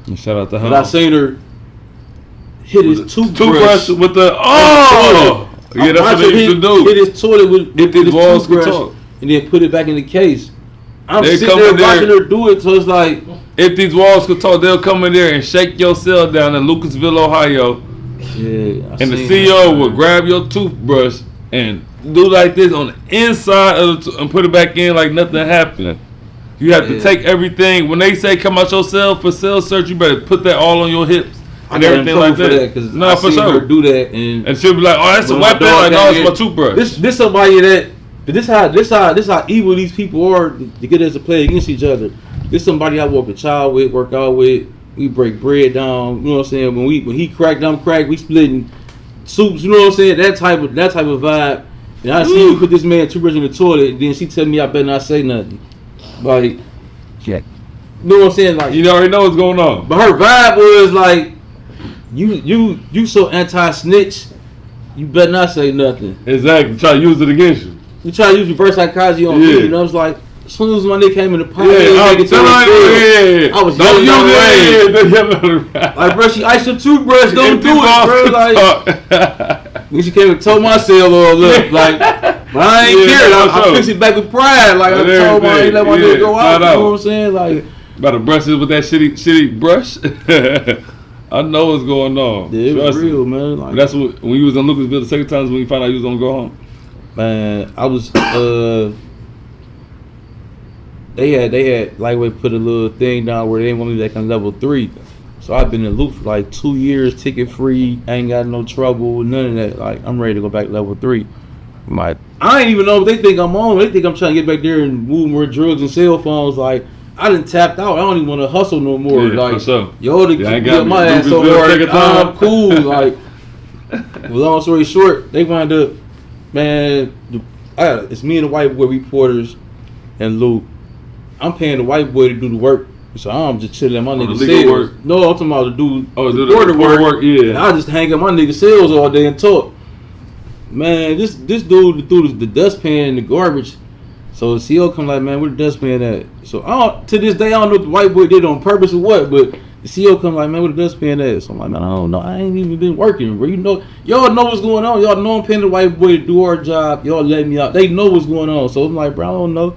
And shout out to her. But I seen her hit his toothbrush toothbrush. with the yeah, that's what they used to do. Hit his toilet with If these his walls could toothbrush talk. and then put it back in the case. I'm They sitting come there in there- watching her do it, so it's like, If these walls could talk, they'll come in there and shake your cell down in Lucasville, Ohio. yeah. And the CEO will grab your toothbrush and do like this on the inside of and put it back in like nothing happened. You have to Yeah. take everything. When they say come out your cell for cell search, you better put that all on your hips I and got in everything trouble like for that. because No, I for seen her sure. do that, and And she'll be like, "Oh, that's a when my weapon." dog Like, no, got it's my hit, toothbrush. This somebody that, but this how evil these people are to get us to play against each other. This somebody I work a child with, work out with. We break bread down. You know what I'm saying? When he cracked, I'm cracked. We splitting soups. You know what I'm saying? That type of vibe. And I see you put this man toothbrush in the toilet. And then she tell me I better not say nothing. Like, yeah. You know what I'm saying? Like, You already know what's going on. but her vibe was like, you so anti-snitch, you better not say nothing. Exactly. Try to use it against you. You try to use reverse psychology on Yeah. me, and I was like, as soon as my nigga came in the pot, Yeah, I was I was don't yelling use down the it. like, bro, she iced her toothbrush, don't do it, bro. Like, when she came and told my cell all up, like, but I ain't Yeah, care. no, I sure. fixed it back with pride. Like, I But told my, I ain't let my everything, nigga go yeah, out. flat You know out. what I'm saying? Like, About to brush it with that shitty brush. I know what's going on. yeah, it was Trust me. real, man. Like, That's what when you was in Lucasville the second time when you found out you was gonna go home. man, I was they had lightweight put a little thing down where they didn't want me back on level 3. So I've been in loop for like 2 years, ticket free, ain't got no trouble, none of that. Like, I'm ready to go back to level 3. I ain't even know what they think I'm on. They think I'm trying to get back there and move more drugs and cell phones. Like, I done tapped out. I don't even want to hustle no more. Yeah, like, for sure. yo, to Yeah, I keep got my me. ass so Lucasville hard. second time. I'm cool. Like, well, long story short, they wind up, man. It's me and the white boy reporters and Lou. I'm paying the white boy to do the work, so I'm just chilling at my the nigga legal cells. work? No, I'm talking about to do Do reporter the work, yeah. And I just hang at my nigga cells all day and talk. Man, this dude threw the dustpan in the garbage. So the CO come like, man, where the dustpan at? So to this day I don't know if the white boy did it on purpose or what, but the CO come like, man, where the dustpan at? So I'm like, man, I don't know. I ain't even been working, bro. You know, y'all know what's going on. Y'all know I'm paying the white boy to do our job. Y'all let me out. They know what's going on. So I'm like, bro, I don't know.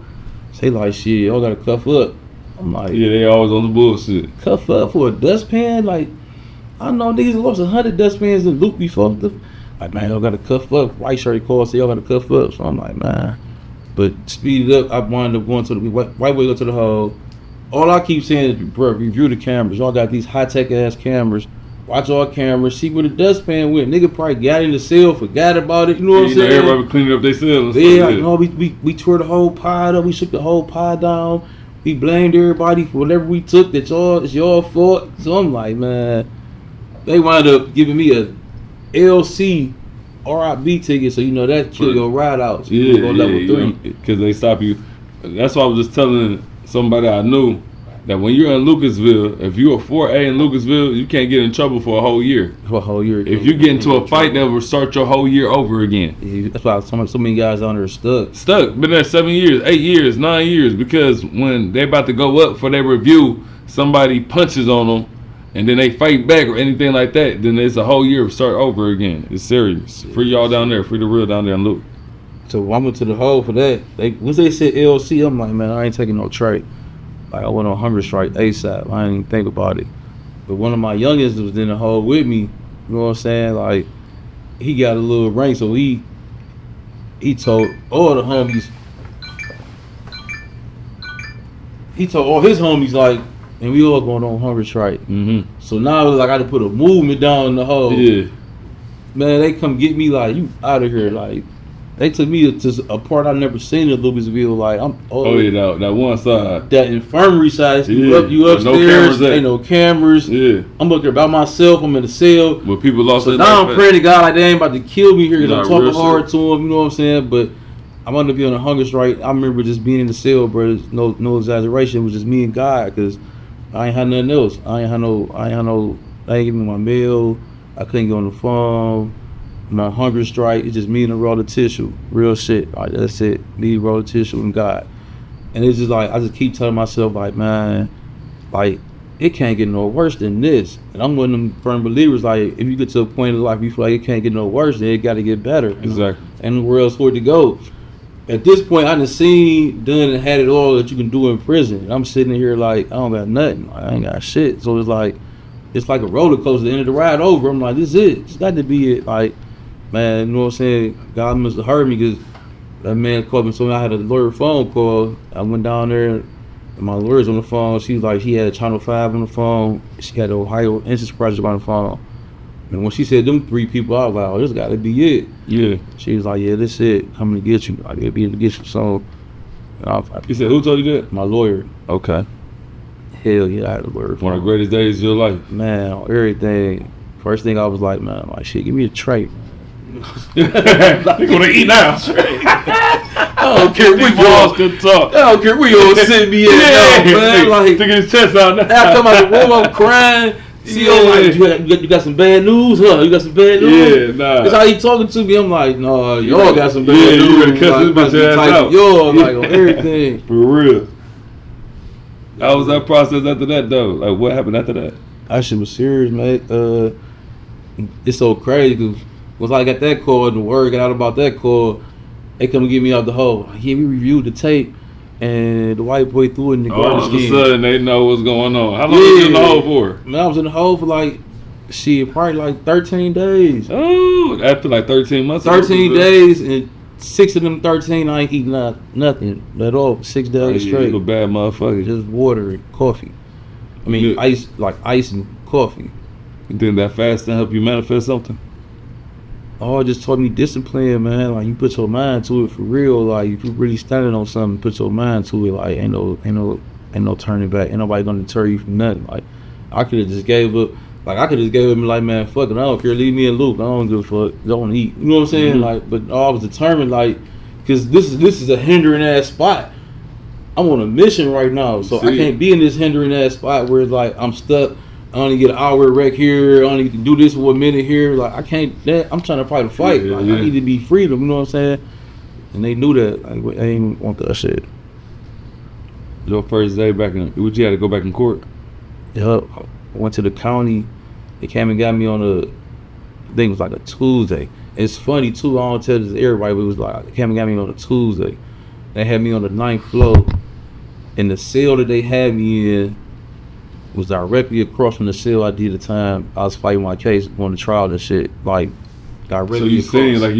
Say like, shit, y'all gotta cuff up. I'm like, Yeah, they always on the bullshit. cuff up for a dustpan? Like, I know niggas lost 100 dustpans in Luke before. Like, man, y'all gotta cuff up. White shirt called, say y'all gotta cuff up. So I'm like, man. But speed it up, I wound up going to the white boy go to the hole. All I keep saying is, bro, review the cameras. Y'all got these high-tech ass cameras. Watch all cameras. See where the dustpan went. Nigga probably got in the cell, forgot about it. You know what I'm saying? Everybody be cleaning up their cells. Yeah, like, no, we tore the whole pod up. We shook the whole pod down. We blamed everybody for whatever we took. It's your fault. So I'm like, man, they wound up giving me a LC RIB ticket, so you know that kill your ride out. So you go level 3. Because they stop you. That's why I was just telling somebody I knew that when you're in Lucasville, if you're a 4A in Lucasville, you can't get in trouble for a whole year. For a whole year. If you get into a fight, that will start your whole year over again. Yeah, that's why so many guys on there are stuck. Been there 7 years, 8 years, 9 years, because when they about to go up for their review, somebody punches on them, and then they fight back or anything like that, then it's a whole year start over again. It's serious. Free y'all down there, free the real down there in Luke. So I went to the hole for that. Once they said LC, I'm like, man, I ain't taking no trade. Like, I went on hunger strike ASAP. I didn't even think about it. But one of my youngest was in the hole with me. You know what I'm saying? Like, he got a little rank, so he told all the homies. He told all his homies, like, and we all going on hunger strike. Mm-hmm. So now it was like I had to put a movement down in the hole. Yeah. Man, they come get me like, you out of here. Like, They took me to a part I never seen in Louisville. Like Oh yeah, that one side. that infirmary side. Yeah. You With no upstairs. cameras at. Ain't no cameras. Yeah. I'm up there by myself. I'm in the cell. When people lost So their now I'm life. praying to God like they ain't about to kill me here because Nah, I'm talking real hard shit. to them. You know what I'm saying? But I'm gonna be on a hunger strike. I remember just being in the cell, bro. There's no exaggeration. It was just me and God because I ain't had nothing else. I ain't giving me my meal. I couldn't get on the phone. My hunger strike. It's just me and a roll of tissue. Real shit. Like that's it. Me, roll of tissue, and God. And it's just like I just keep telling myself like, man, like it can't get no worse than this. And I'm one of them firm believers. Like if you get to a point in life you feel like it can't get no worse, then it got to get better. You know? Exactly. And where else for it to go? At this point, I done seen, done, and had it all that you can do in prison. And I'm sitting here like I don't got nothing. I ain't got shit. So it's like a roller coaster. The end of the ride over. I'm like, this is it. It's got to be it. Like, man, you know what I'm saying? God must have heard me because that man called me. So I had a lawyer phone call. I went down there, and my lawyer's on the phone. She was like, she had Channel 5 on the phone. She had the Ohio Innocence Project on the phone. And when she said them 3 people, I was like, oh, this got to be it. Yeah. She was like, yeah, this it. Coming to get you. I gotta be able to get you. So, You said who told you that? my lawyer. Okay. Hell yeah, I had a lawyer. One of the greatest days of your life. Man, on everything. First thing I was like, man, like shit, give me a tray. You're gonna eat now. I don't care where Walls y'all. could talk. I don't care where y'all send me at, now, man. Like, sticking his chest out. I come out the room, I'm crying. See, like, you got some bad news, huh? You got some bad news? Yeah, nah. That's how he talking to me. I'm like, no, y'all got some bad Yeah, news. you ready to cuss this Like, bitch ass type out. y'all, like, on everything. For real. How was that process after that though? Like what happened after that? That shit was serious, man. It's so crazy because once I got that call and the word got out about that call, they come and get me out the hole. Like, yeah, we reviewed the tape and the white boy threw it in the All garbage of a can. sudden they know what's going on. How long was you in the hole for? Man, I was in the hole for like, shit, probably like 13 days. Oh, after like 13 months. 13 days and 6 of them 13 I ain't eating nothing at all. 6 days straight. You a bad motherfucker. Just water and coffee. I mean, Yeah. ice and coffee. You think that fasting help you manifest something? Oh, it just taught me discipline, man. Like you put your mind to it for real. Like if you really standing on something, put your mind to it. Like ain't no turning back. Ain't nobody gonna deter you from nothing. Like I could have just gave up. Like I could have gave up and be like, man, fuck it, I don't care. Leave me and Luke. I don't give a fuck. Don't eat. You know what I'm saying? Mm-hmm. Like, but I was determined, like, cause this is a hindering ass spot. I'm on a mission right now, so I can't be in this hindering ass spot where it's like I'm stuck. I only get an hour rec here. I only can do this for a minute here. Like I can't. I'm trying to fight a fight. Yeah, like, yeah. I need to be freedom. You know what I'm saying? And they knew that. Like, they didn't want that shit. Your first day back in, would you had to go back in court? Yup. I went to the county. They came and got me on I think it was like a Tuesday. It's funny too. I don't tell this to everybody, but it was like they came and got me on a Tuesday. They had me on the 9th floor, and the cell that they had me in was directly across from the cell I did the time I was fighting my case, going to trial and shit. Like directly. So you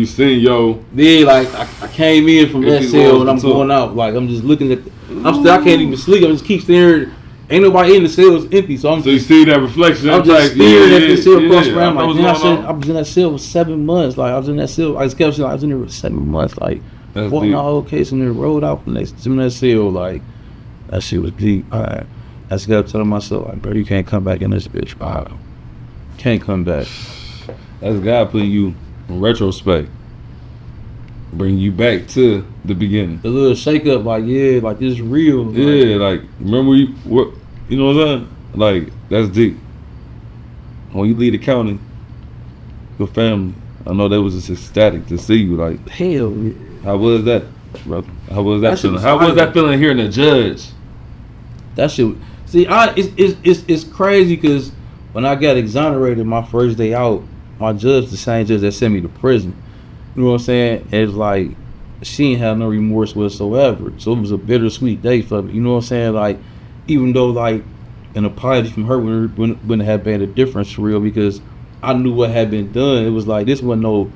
across. seen yo. Yeah, like I came in from that Empty cell walls and I'm and talk. going out. Like I'm just looking at. I can't even sleep. I just keep staring. Ain't nobody in the cell. It's empty. So I'm So you see that reflection. I'm just staring at the cell across the room. I know Like, what's man, I going said on. I was in that cell for 7 months. Like I was in that cell. I just kept saying I was in there for 7 months. Like That's fought deep. my whole case and then rolled out from that cell. Like that shit was deep. I just kept telling myself, like, bro, you can't come back in this bitch. Bro. Can't come back. That's God putting you in retrospect, bring you back to the beginning. The little shake up, like yeah, like this is real. Like, Yeah, like remember you know what I'm saying? Like that's deep. When you leave the county, your family, I know they was just ecstatic to see you. Like, hell yeah. how was that, bro? How was that That shit feeling? was How was fire. that feeling hearing the judge? That shit. See, it's crazy because when I got exonerated my first day out, my judge, the same judge that sent me to prison, you know what I'm saying? It's like she ain't have no remorse whatsoever. So it was a bittersweet day for me. You know what I'm saying? Like, even though like an apology from her wouldn't have made a difference for real because I knew what had been done. It was like this wasn't no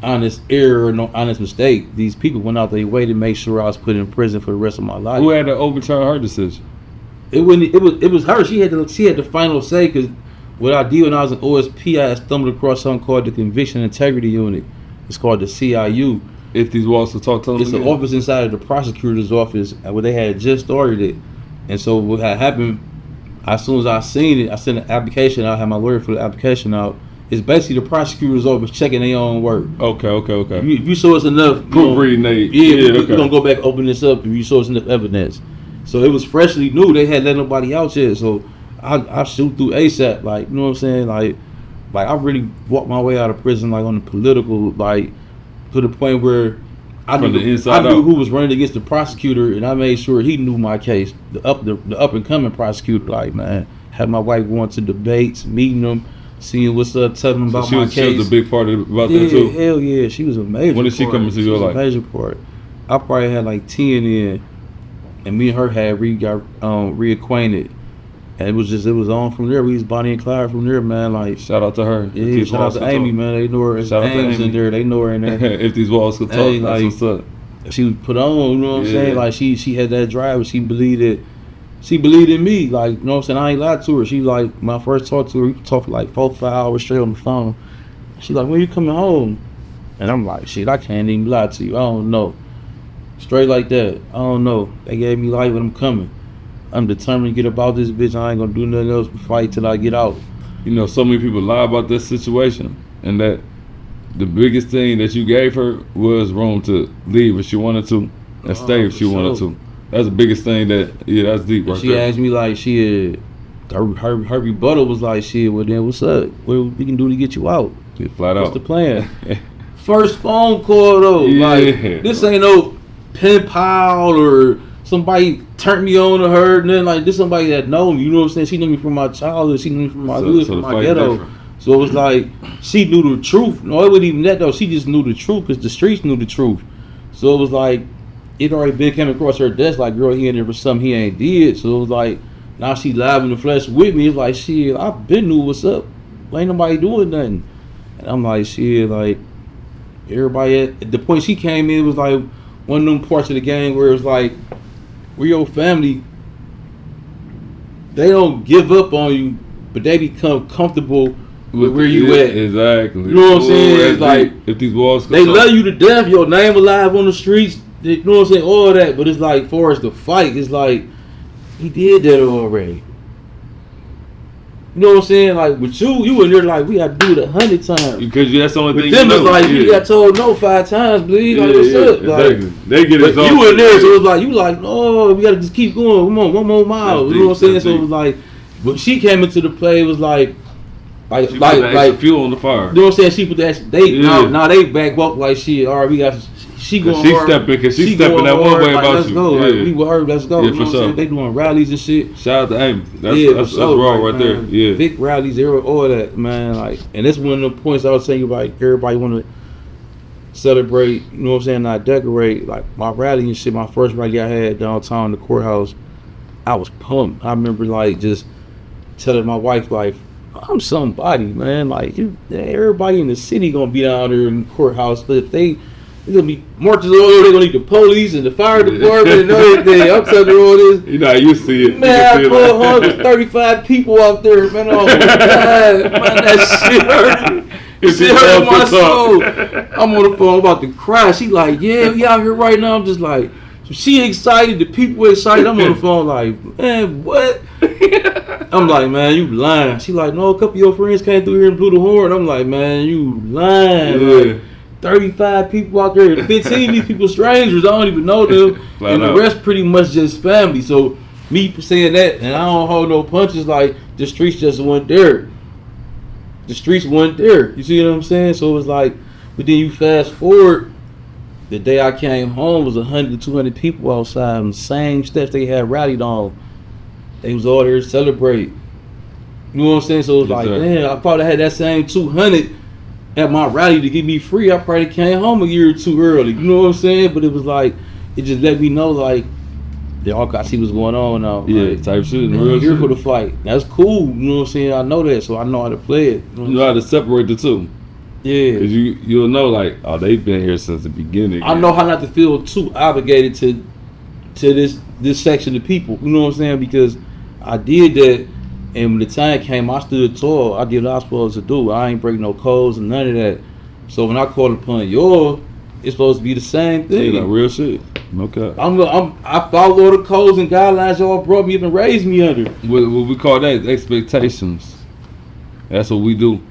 honest error or no honest mistake. These people went out their way to make sure I was put in prison for the rest of my life. Who had to overturn her decision? It was her. She had the final say because what I did when I was in OSP, I had stumbled across something called the Conviction Integrity Unit. It's called the CIU. If these walls to talk to them It's an again? office inside of the prosecutor's office where they had just started it. And so what had happened, as soon as I seen it, I sent an application out, I had my lawyer for the application out. It's basically the prosecutor's office checking their own work. Okay. If you show us enough, Proofreading they. we're gonna go back open this up if you show us enough evidence. So it was freshly new. They hadn't let nobody out yet. So I shoot through ASAP. Like, you know what I'm saying? Like I really walked my way out of prison, like on the political, like to the point where I From knew, the inside I knew out. who was running against the prosecutor, and I made sure he knew my case. The up and coming prosecutor, like, man, had my wife going to debates, meeting them, seeing what's up, telling them So about she my was case. a big part about Yeah, that too. hell yeah, she was a major. When did she part. come into your was life? A major part. I probably had like 10 in, and me and her got reacquainted, and it was on from there. We was Bonnie and Clyde from there, man. Like, Shout out to her. yeah, shout out to Amy, man. They know her. Shout out to Amy's Amy. in there. They know her in there. If these walls could talk, Hey, that's like, what's up. She was put on, you know what I'm Yeah. saying? Like she had that drive, and she believed in me. Like, you know what I'm saying? I ain't lied to her. She like, when I first talked to her, we talked for like 4-5 hours straight on the phone. She like, when you coming home? And I'm like, shit, I can't even lie to you. I don't know. Straight like that. I don't know. They gave me life, but I'm coming. I'm determined to get about this bitch. I ain't gonna do nothing else but fight till I get out. You know, so many people lie about this situation, and that the biggest thing that you gave her was room to leave if she wanted to, and stay if she for wanted sure. to. That's the biggest thing that's deep right She there. asked me like, her rebuttal was like, shit, well then what's up? What we can do to get you out? Yeah, flat What's out. the plan? First phone call though, Yeah. like this ain't no pen pal or somebody turned me on to her, and then like this somebody that know me, you know what I'm saying? She knew me from my childhood, she knew me from my hood, So from the my fight ghetto. different. So it was like she knew the truth. No, it wasn't even that though. She just knew the truth because the streets knew the truth. So it was like it already been came across her desk like, girl, he in there for something he ain't did. So it was like now she live in the flesh with me. It's like, shit, I been knew what's up. Ain't nobody doing nothing. And I'm like, shit, like everybody at the point she came in was like one of them parts of the game where it was like, we're your family. They don't give up on you, but they become comfortable with where you at. Exactly. You know what I'm saying? Ooh, It's like, if these walls could they talk. love you to death. Your name alive on the streets. You know what I'm saying? All that. But it's like, for us to fight, it's like, he did that already. You know what I'm saying? Like, with you in there like, we got to do it 100 times. Because that's the only With thing them, you it's know. like, yeah. you got told no 5 times, bleed. Like, what's up? Like, exactly. They get but exhausted. you in there, so it was like, you like, no, we got to just keep going. Come on, 1 more mile. That's You know what I'm saying? deep, So it was like, when she came into the play, it was like She put the extra fuel on the fire. you know what I'm saying? She put that. They Yeah. now they back up like shit. All right, we got. She going She hard. stepping- 'cause she going stepping that one hard, way like, about let's you. go. Yeah. Like, we with her. Let's go. Yeah, You know for what I'm sure. saying? They doing rallies and shit. Shout out to Amy. That's For sure, raw like, right there. man, Yeah. Big rallies, all that, man. Like, and that's one of the points I was saying about everybody want to celebrate. You know what I'm saying? Not decorate. Like my rally and shit. My first rally I had downtown in the courthouse. I was pumped. I remember like just telling my wife like, I'm somebody, man. Like everybody in the city gonna be down there in the courthouse, but if they gonna be marches all over, they gonna need the police and the fire department and everything. I'm telling her all this. You know, you see it. Man, I pulled home with 35 people out there, man. Oh my God, man, that shit hurt. If Shit you hurt love my to talk. soul. I'm on the phone I'm about to cry. She like, yeah, we out here right now. I'm just like, she excited. The people excited. I'm on the phone like, man, what? I'm like, man, you lying. She like, no, a couple of your friends came through here and blew the horn. I'm like, man, you lying. Yeah. Like, 35 people out there. 15 of these people strangers. I don't even know them. Flat And the out. rest pretty much just family. So me saying that, and I don't hold no punches, like the streets just weren't there. The streets weren't there. You see what I'm saying? So it was like, but then you fast forward, the day I came home was 100 to 200 people outside on the same steps they had rallied on. They was all there to celebrate. You know what I'm saying? So it was Yes, like, sir. damn, I probably had that same 200 at my rally to get me free. I probably came home a year or two early. You know what I'm saying? But it was like, it just let me know like, they all got to see what's going on now. Yeah, Like, type shit. man, Real I'm here shit. for the fight. That's cool. You know what I'm saying? I know that, so I know how to play it. You know how to separate the two. Yeah. Because you'll know, like, oh, they've been here since the beginning. I know how not to feel too obligated to this section of people. You know what I'm saying? Because I did that, and when the time came, I stood tall. I did what I was supposed to do. I ain't break no codes and none of that. So when I called upon y'all, it's supposed to be the same thing. Yeah, like real shit. Okay. I follow the codes and guidelines y'all brought me up and raised me under. What we call that expectations. That's what we do.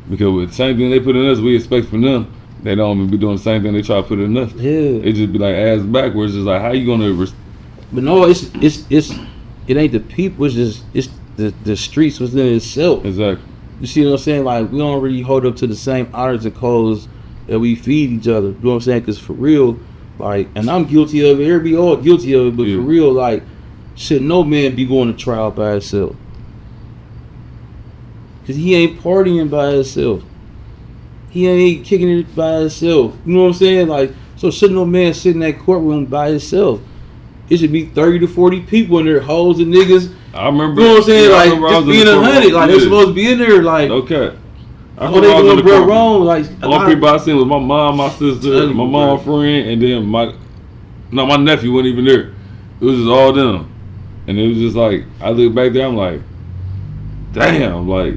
Because with the same thing they put in us, we expect from them. They don't even be doing the same thing they try to put in us. Yeah. It just be like ass backwards. It's like, how you gonna? But no, it ain't the people. It's the streets within itself. Exactly. You see what I'm saying? Like, we don't really hold up to the same honors and codes that we feed each other. You know what I'm saying? Because for real, like, and I'm guilty of it. Everybody all guilty of it. But Yeah. for real, like, should no man be going to trial by himself? Because he ain't partying by himself. He ain't kicking it by himself. You know what I'm saying? Like, so should no man sit in that courtroom by himself? It should be 30 to 40 people in there, hoes and niggas. I remember. You know what I'm saying? Yeah, I Like, remember I just was in being the 100. Like, they're yeah. supposed to be in there. Like, Okay. I what they remember I was in doing, the bro, courtroom. wrong? Like, All people I seen was my mom, my sister, my mom friend, and then my nephew wasn't even there. It was just all them, and it was just like I look back there, I'm like, damn, like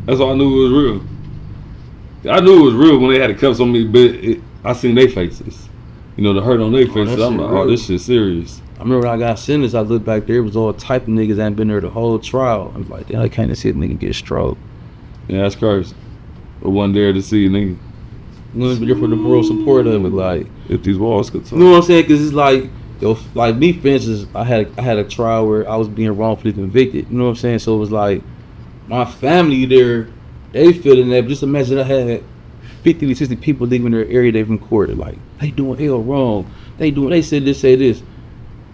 that's all I knew it was real. I knew it was real when they had to cuffs on me, but I seen their faces, you know, the hurt on their faces. that I'm shit like, real. oh, this shit serious. I remember when I got sentenced, I looked back there, it was all type of niggas that ain't been there the whole trial. I was like, damn, I can't see a nigga get stroked. Yeah, that's crazy. But wasn't there to see a nigga You know, there for the moral support of it, like, if these walls could talk. you know what I'm saying? Because it's like, yo, like me, for instance, I had a trial where I was being wrongfully convicted. You know what I'm saying? So it was like, my family there, they feeling that. But just imagine I had 50 to 60 people leaving their area they've recorded. Like, they doing hell wrong. They said this, say this.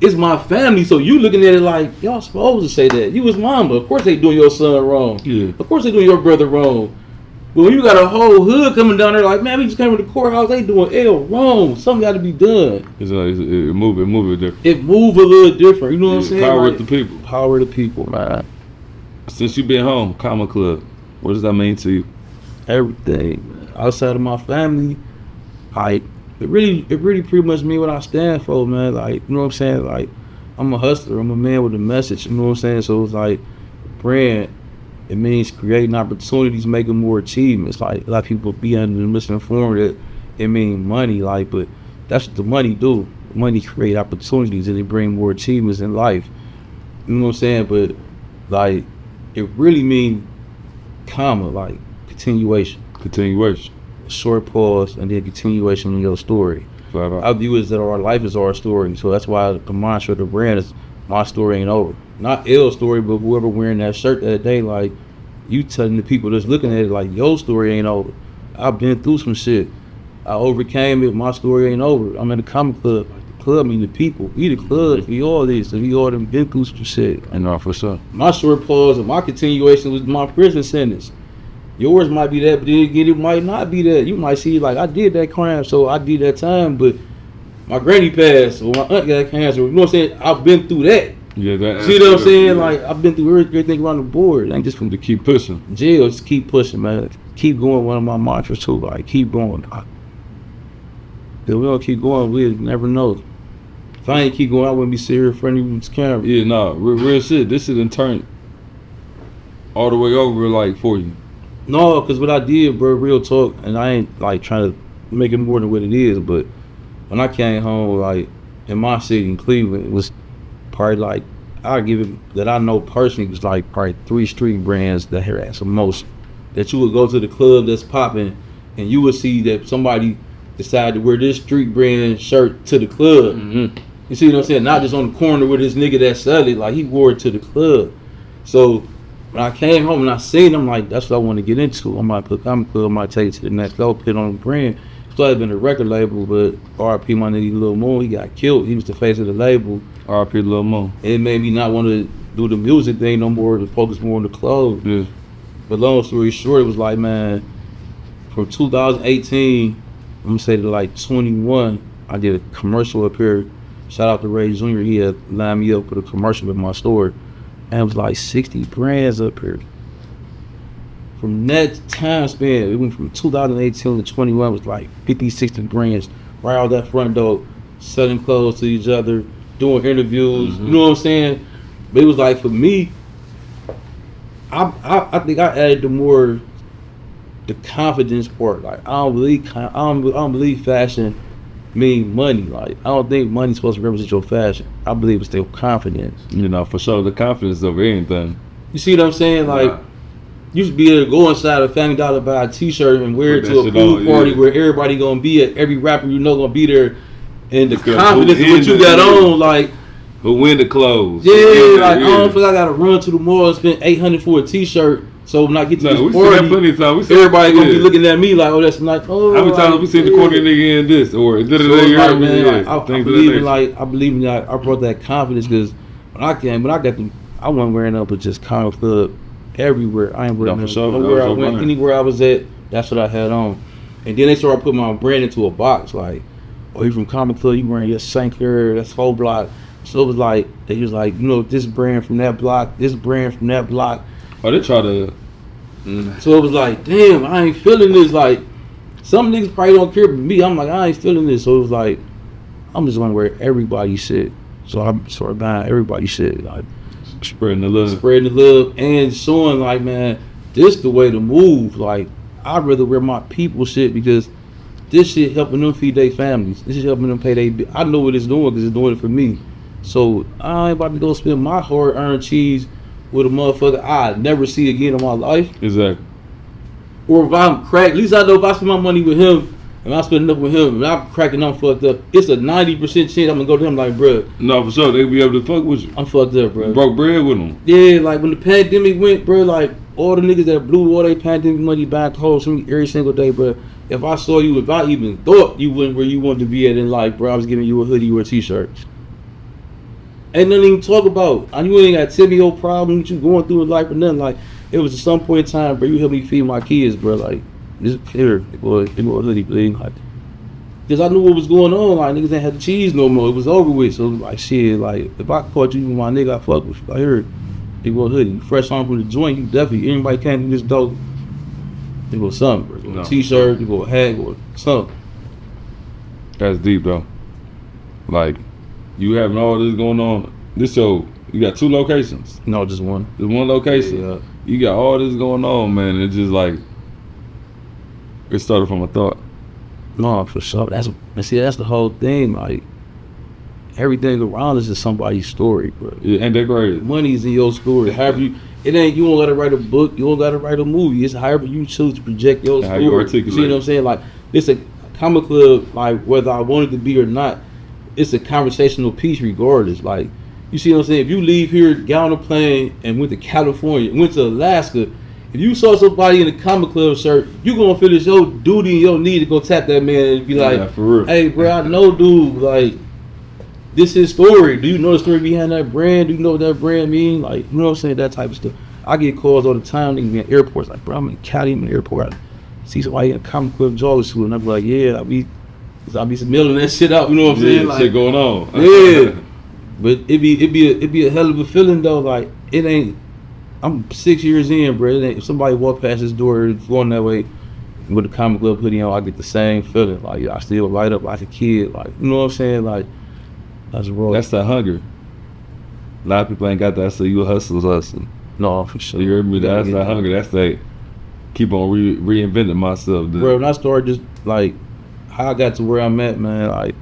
It's my family, so you looking at it like, y'all supposed to say that. You was mama. Of course they doing your son wrong. Yeah. Of course they doing your brother wrong. But when you got a whole hood coming down there like, man, we just came to the courthouse, they doing L wrong. Something got to be done. It's like it move it different. It move a little different. You know what I'm saying? Power Like, to the people. Power to people, man. Since you been home, Comma Club, what does that mean to you? Everything. Outside of my family, like, it really pretty much mean what I stand for, man. Like, you know what I'm saying? Like, I'm a hustler. I'm a man with a message. You know what I'm saying? So it's like, brand, it means creating opportunities, making more achievements. Like, a lot of people be under the misinformed that it mean money, like, but that's what the money do. Money create opportunities and it bring more achievements in life. You know what I'm saying? But, like, it really mean comma, like, continuation. Continuation. Short pause and then continuation in your story. Flat out. I view it as that our life is our story. So that's why the mantra of the brand is my story ain't over. Not L's story, but whoever wearing that shirt that day, like, you telling the people that's looking at it like your story ain't over. I've been through some shit. I overcame it. My story ain't over. I'm in the comic club. Like, the club mean the people. We the club. We all this. We all them been through some shit. I know for sure. My short pause and my continuation was my prison sentence. Yours might be that, but then again, it might not be that. You might see, like, I did that crime, so I did that time, but my granny passed, or my aunt got cancer. You know what I'm saying? I've been through that. Yeah, that. See what I'm saying? Like, I've been through everything around the board. It ain't just from To keep pushing. jail, just keep pushing, man. Keep going, one of my mantras too. Like, keep going. If we don't keep going, we'll never know. If I ain't keep going, I wouldn't be sitting here in front of you with this camera. Yeah, nah, real shit. This shit done turned all the way over, like, for you. No, because what I did, bro, real talk, and I ain't, like, trying to make it more than what it is, but when I came home, like, in my city, in Cleveland, it was probably, like, I'll give it, that I know personally, was, like, probably 3 street brands that had some most, that you would go to the club that's popping, and you would see that somebody decided to wear this street brand shirt to the club. Mm-hmm. You see what I'm saying? Not just on the corner with this nigga that sell it, like, he wore it to the club. So when I came home and I seen him, like, that's what I want to get into. I might put comic club, I might take it to the next level, put it on the brand. Still had been a record label, but RP my nigga Lil Moon, he got killed. He was the face of the label. R.I.P. Lil Mo. It made me not want to do the music thing no more, to focus more on the clothes. Yeah. But long story short, it was like, man, from 2018, I'm gonna say to like 21, I did a commercial up here. Shout out to Ray Jr. He had lined me up for the commercial with my store. And it was like 60 brands up here. From that time span, it went from 2018 to 21, it was like 50, 60 brands right out that front door, selling clothes to each other, doing interviews, you know what I'm saying? But it was like, for me, I think I added the more the confidence part. Like I don't believe fashion mean money. Like I don't think money's supposed to represent your fashion. I believe it's their confidence. You know, for sure, the confidence of anything. You see what I'm saying? Like you should be able to go inside a Family Dollar, buy a T-shirt and wear it to a pool party where everybody gonna be at. Every rapper you know gonna be there, and the confidence of what you got on, like. Who win the clothes? Yeah, like I don't feel like I gotta run to the mall and spend $800 for a T-shirt. So when I get to this party, everybody gonna be looking at me like, oh, that's nice. Oh, how many times we seen the corny nigga in this or so like, man, I believe in like I brought that confidence because when I wasn't wearing up with just Comic Club everywhere. I ain't wearing nowhere I went, anywhere I was at. That's what I had on. And then they started putting my brand into a box. Like, oh, you from Comic Club? You wearing your St. Clair? That's 4 block. So it was like they was like, you know, this brand from that block, this brand from that block. Oh, they try to. So it was like, damn, I ain't feeling this. Like, some niggas probably don't care, but me, I'm like, I ain't feeling this. So it was like, I'm just gonna wear everybody's shit. So I started buying everybody's shit. Like, spreading the love, and showing like, man, this the way to move. Like, I'd rather wear my people shit because this shit helping them feed their families. This is helping them pay their. I know what it's doing because it's doing it for me. So I ain't about to go spend my hard-earned cheese with a motherfucker I never see again in my life. Exactly. Or if I'm cracked, at least I know if I spend my money with him and I spend enough with him and I'm cracking, I'm fucked up, it's a 90% chance I'm gonna go to him like, bruh. No, for sure, they'll be able to fuck with you. I'm fucked up, bruh. You broke bread with them. Yeah, like when the pandemic went, bruh, like all the niggas that blew all their pandemic money buying clothes from me every single day, bruh. If I saw you, if I even thought you went where you wanted to be at in life, bruh, I was giving you a hoodie or a t-shirt. Ain't nothing to talk about. I knew you ain't got tell me your problem, what you going through in life or nothing. Like, it was at some point in time, bro, you help me feed my kids, bro. Like, this here, boy, give me a hoodie, please. Like, because I knew what was going on. Like, niggas ain't had the cheese no more. It was over with. So, it was like, shit, like, if I caught you with my nigga, I fuck with you. I heard, give me a hoodie. You fresh on from the joint, you definitely, anybody can't do this dope. It was something, bro. No. T-shirt, you go a hat, go something. That's deep, though. Like, you having all this going on. This show, you got 2 locations. No, just one. Just one location. Yeah. You got all this going on, man. It's just like it started from a thought. No, for sure. That's the whole thing. Like everything around us is somebody's story, bro. Yeah, ain't that great? Money's in your story. However you don't gotta write a book. You don't gotta write a movie. It's however you choose to project your story. You articulate. See what I'm saying? Like it's a comic club. Like whether I wanted to be or not. It's a conversational piece regardless. Like, you see what I'm saying? If you leave here, got on a plane, and went to California, went to Alaska, if you saw somebody in a comic club shirt, you gonna feel it's your duty and your need to go tap that man and be like, for real. Hey, bro, I know, dude, like, this is story. Do you know the story behind that brand? Do you know what that brand mean? Like, you know what I'm saying? That type of stuff. I get calls all the time, niggas be in airports, like, bro, I'm in Cali, I'm in the airport. I see somebody in a comic club jogger suit, and I be like, yeah, I'll be mailing that shit out, you know what I'm saying? Like, shit going on. Yeah. But it'd be a hell of a feeling though. Like it ain't. I'm 6 years in, bro. It ain't, if somebody walk past this door going that way with a comic club hoodie on, I get the same feeling. Like I still light up like a kid. Like you know what I'm saying? Like that's raw. That's the hunger. A lot of people ain't got that. So you hustle. No, for sure. You heard me? That's that hunger. That's they keep on reinventing myself, dude. Bro, when I started just like. How I got to where I'm at, man, like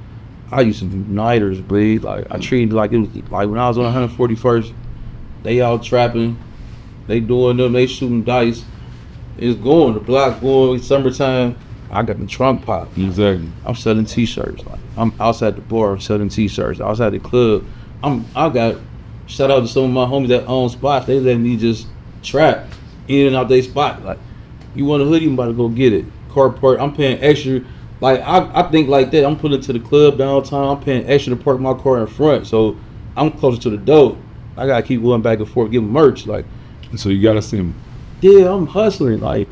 I used to do nighters, bleed. Like I treated like it was like when I was on 141st, they out trapping, they doing them, they shooting dice. It's going, the block going, it's summertime. I got the trunk pop. Exactly. I'm selling t-shirts. Like I'm outside the bar selling t-shirts. Outside the club. I got shout out to some of my homies that own spots. They let me just trap in and out their spot. Like, you want a hoodie, I'm about to go get it. Car park, I'm paying extra. Like I think like that. I'm pulling to the club downtown. I'm paying extra to park my car in front, so I'm closer to the door. I gotta keep going back and forth, getting merch. Like, so you gotta see them. Yeah, I'm hustling. Like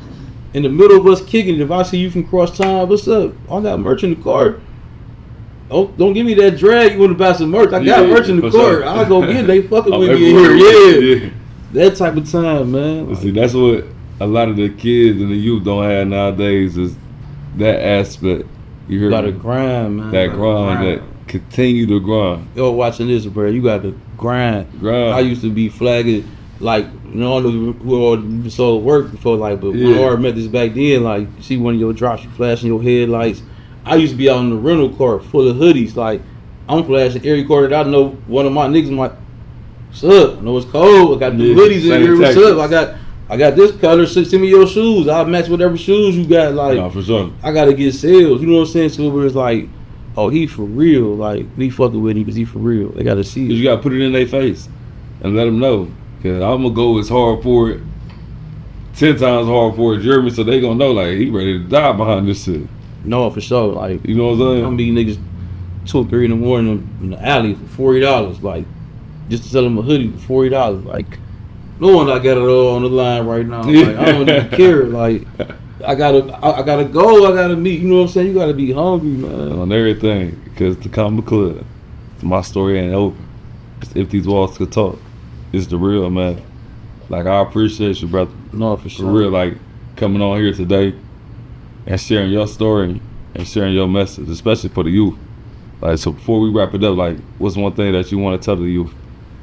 in the middle of us kicking. If I see you from cross town, what's up? I got merch in the car. Don't give me that drag. You want to buy some merch? I got merch in the car. Sure. I'll go get it. They fucking with me in here. Yeah, that type of time, man. See, that's what a lot of the kids and the youth don't have nowadays is. That aspect, you hear? You gotta grind, man. That grind, that continue to grind. Yo, watching this, bro. You got to grind. Grind. I used to be flagging like, you know, I don't know who all saw work before, like, but when I already met this back then, like, you see one of your drops, you flashing your headlights. I used to be out in the rental car full of hoodies, like, I'm flashing every car that I know. One of my niggas might, what's up? I know it's cold. I got the hoodies in here. What's up? I got this color. Send me your shoes. I'll match whatever shoes you got. Like, for sure. I gotta get sales. You know what I'm saying? So it's like, oh, he for real. Like, we fucking with him because he for real. They gotta see it. Cause you gotta put it in their face and let them know. Cause I'm gonna go as hard for it, 10 times hard for it, Jeremy. So they gonna know like he ready to die behind this shit. No, for sure. Like, you know what I'm saying? I'm meeting niggas 2 or 3 in the morning in the alley for $40. Like, just to sell them a hoodie for $40. Like, no one I got it all on the line right now. Like, I don't even care. Like, I gotta go. I gotta meet. You know what I'm saying? You gotta be hungry, man. On everything, because the Comedy Club, my story ain't over. It's if these walls could talk, it's the real, man. Like, I appreciate you, brother. No, for sure. For real, like coming on here today and sharing your story and sharing your message, especially for the youth. Like, so before we wrap it up, like, what's one thing that you want to tell the youth,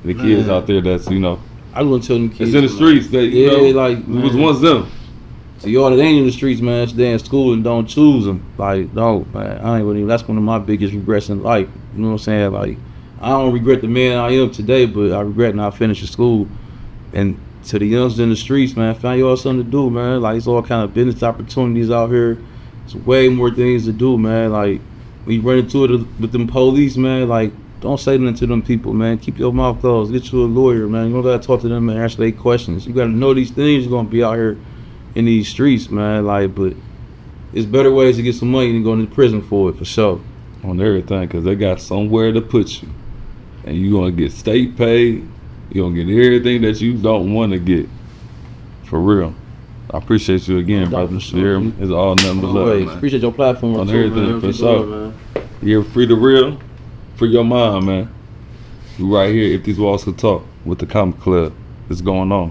the kids out there that's, you know, I want to tell them kids it's in the streets that, you know, like, it was once them. So y'all that ain't in the streets, man, stay in school and don't choose them. Like, no, man, I ain't really, that's one of my biggest regrets in life. You know what I'm saying? Like, I don't regret the man I am today, but I regret not finishing school. And to the youngsters in the streets, man, find y'all something to do, man. Like, it's all kind of business opportunities out here. There's way more things to do, man. Like, when you run into it with them police, man, like, don't say nothing to them people, man. Keep your mouth closed. Get you a lawyer, man. You don't gotta talk to them and answer their questions. You gotta know these things. You're gonna be out here in these streets, man. Like, but there's better ways to get some money than going to prison for it, for sure. On everything, because they got somewhere to put you. And you're going to get state paid. You're going to get everything that you don't want to get. For real. I appreciate you again, brother. Sure. It's all nothing but love, man. Appreciate your platform. On too, everything, man. for sure. You're free to real, free your mind, man. We right here, if these walls could talk, with the Comedy Club. It's going on.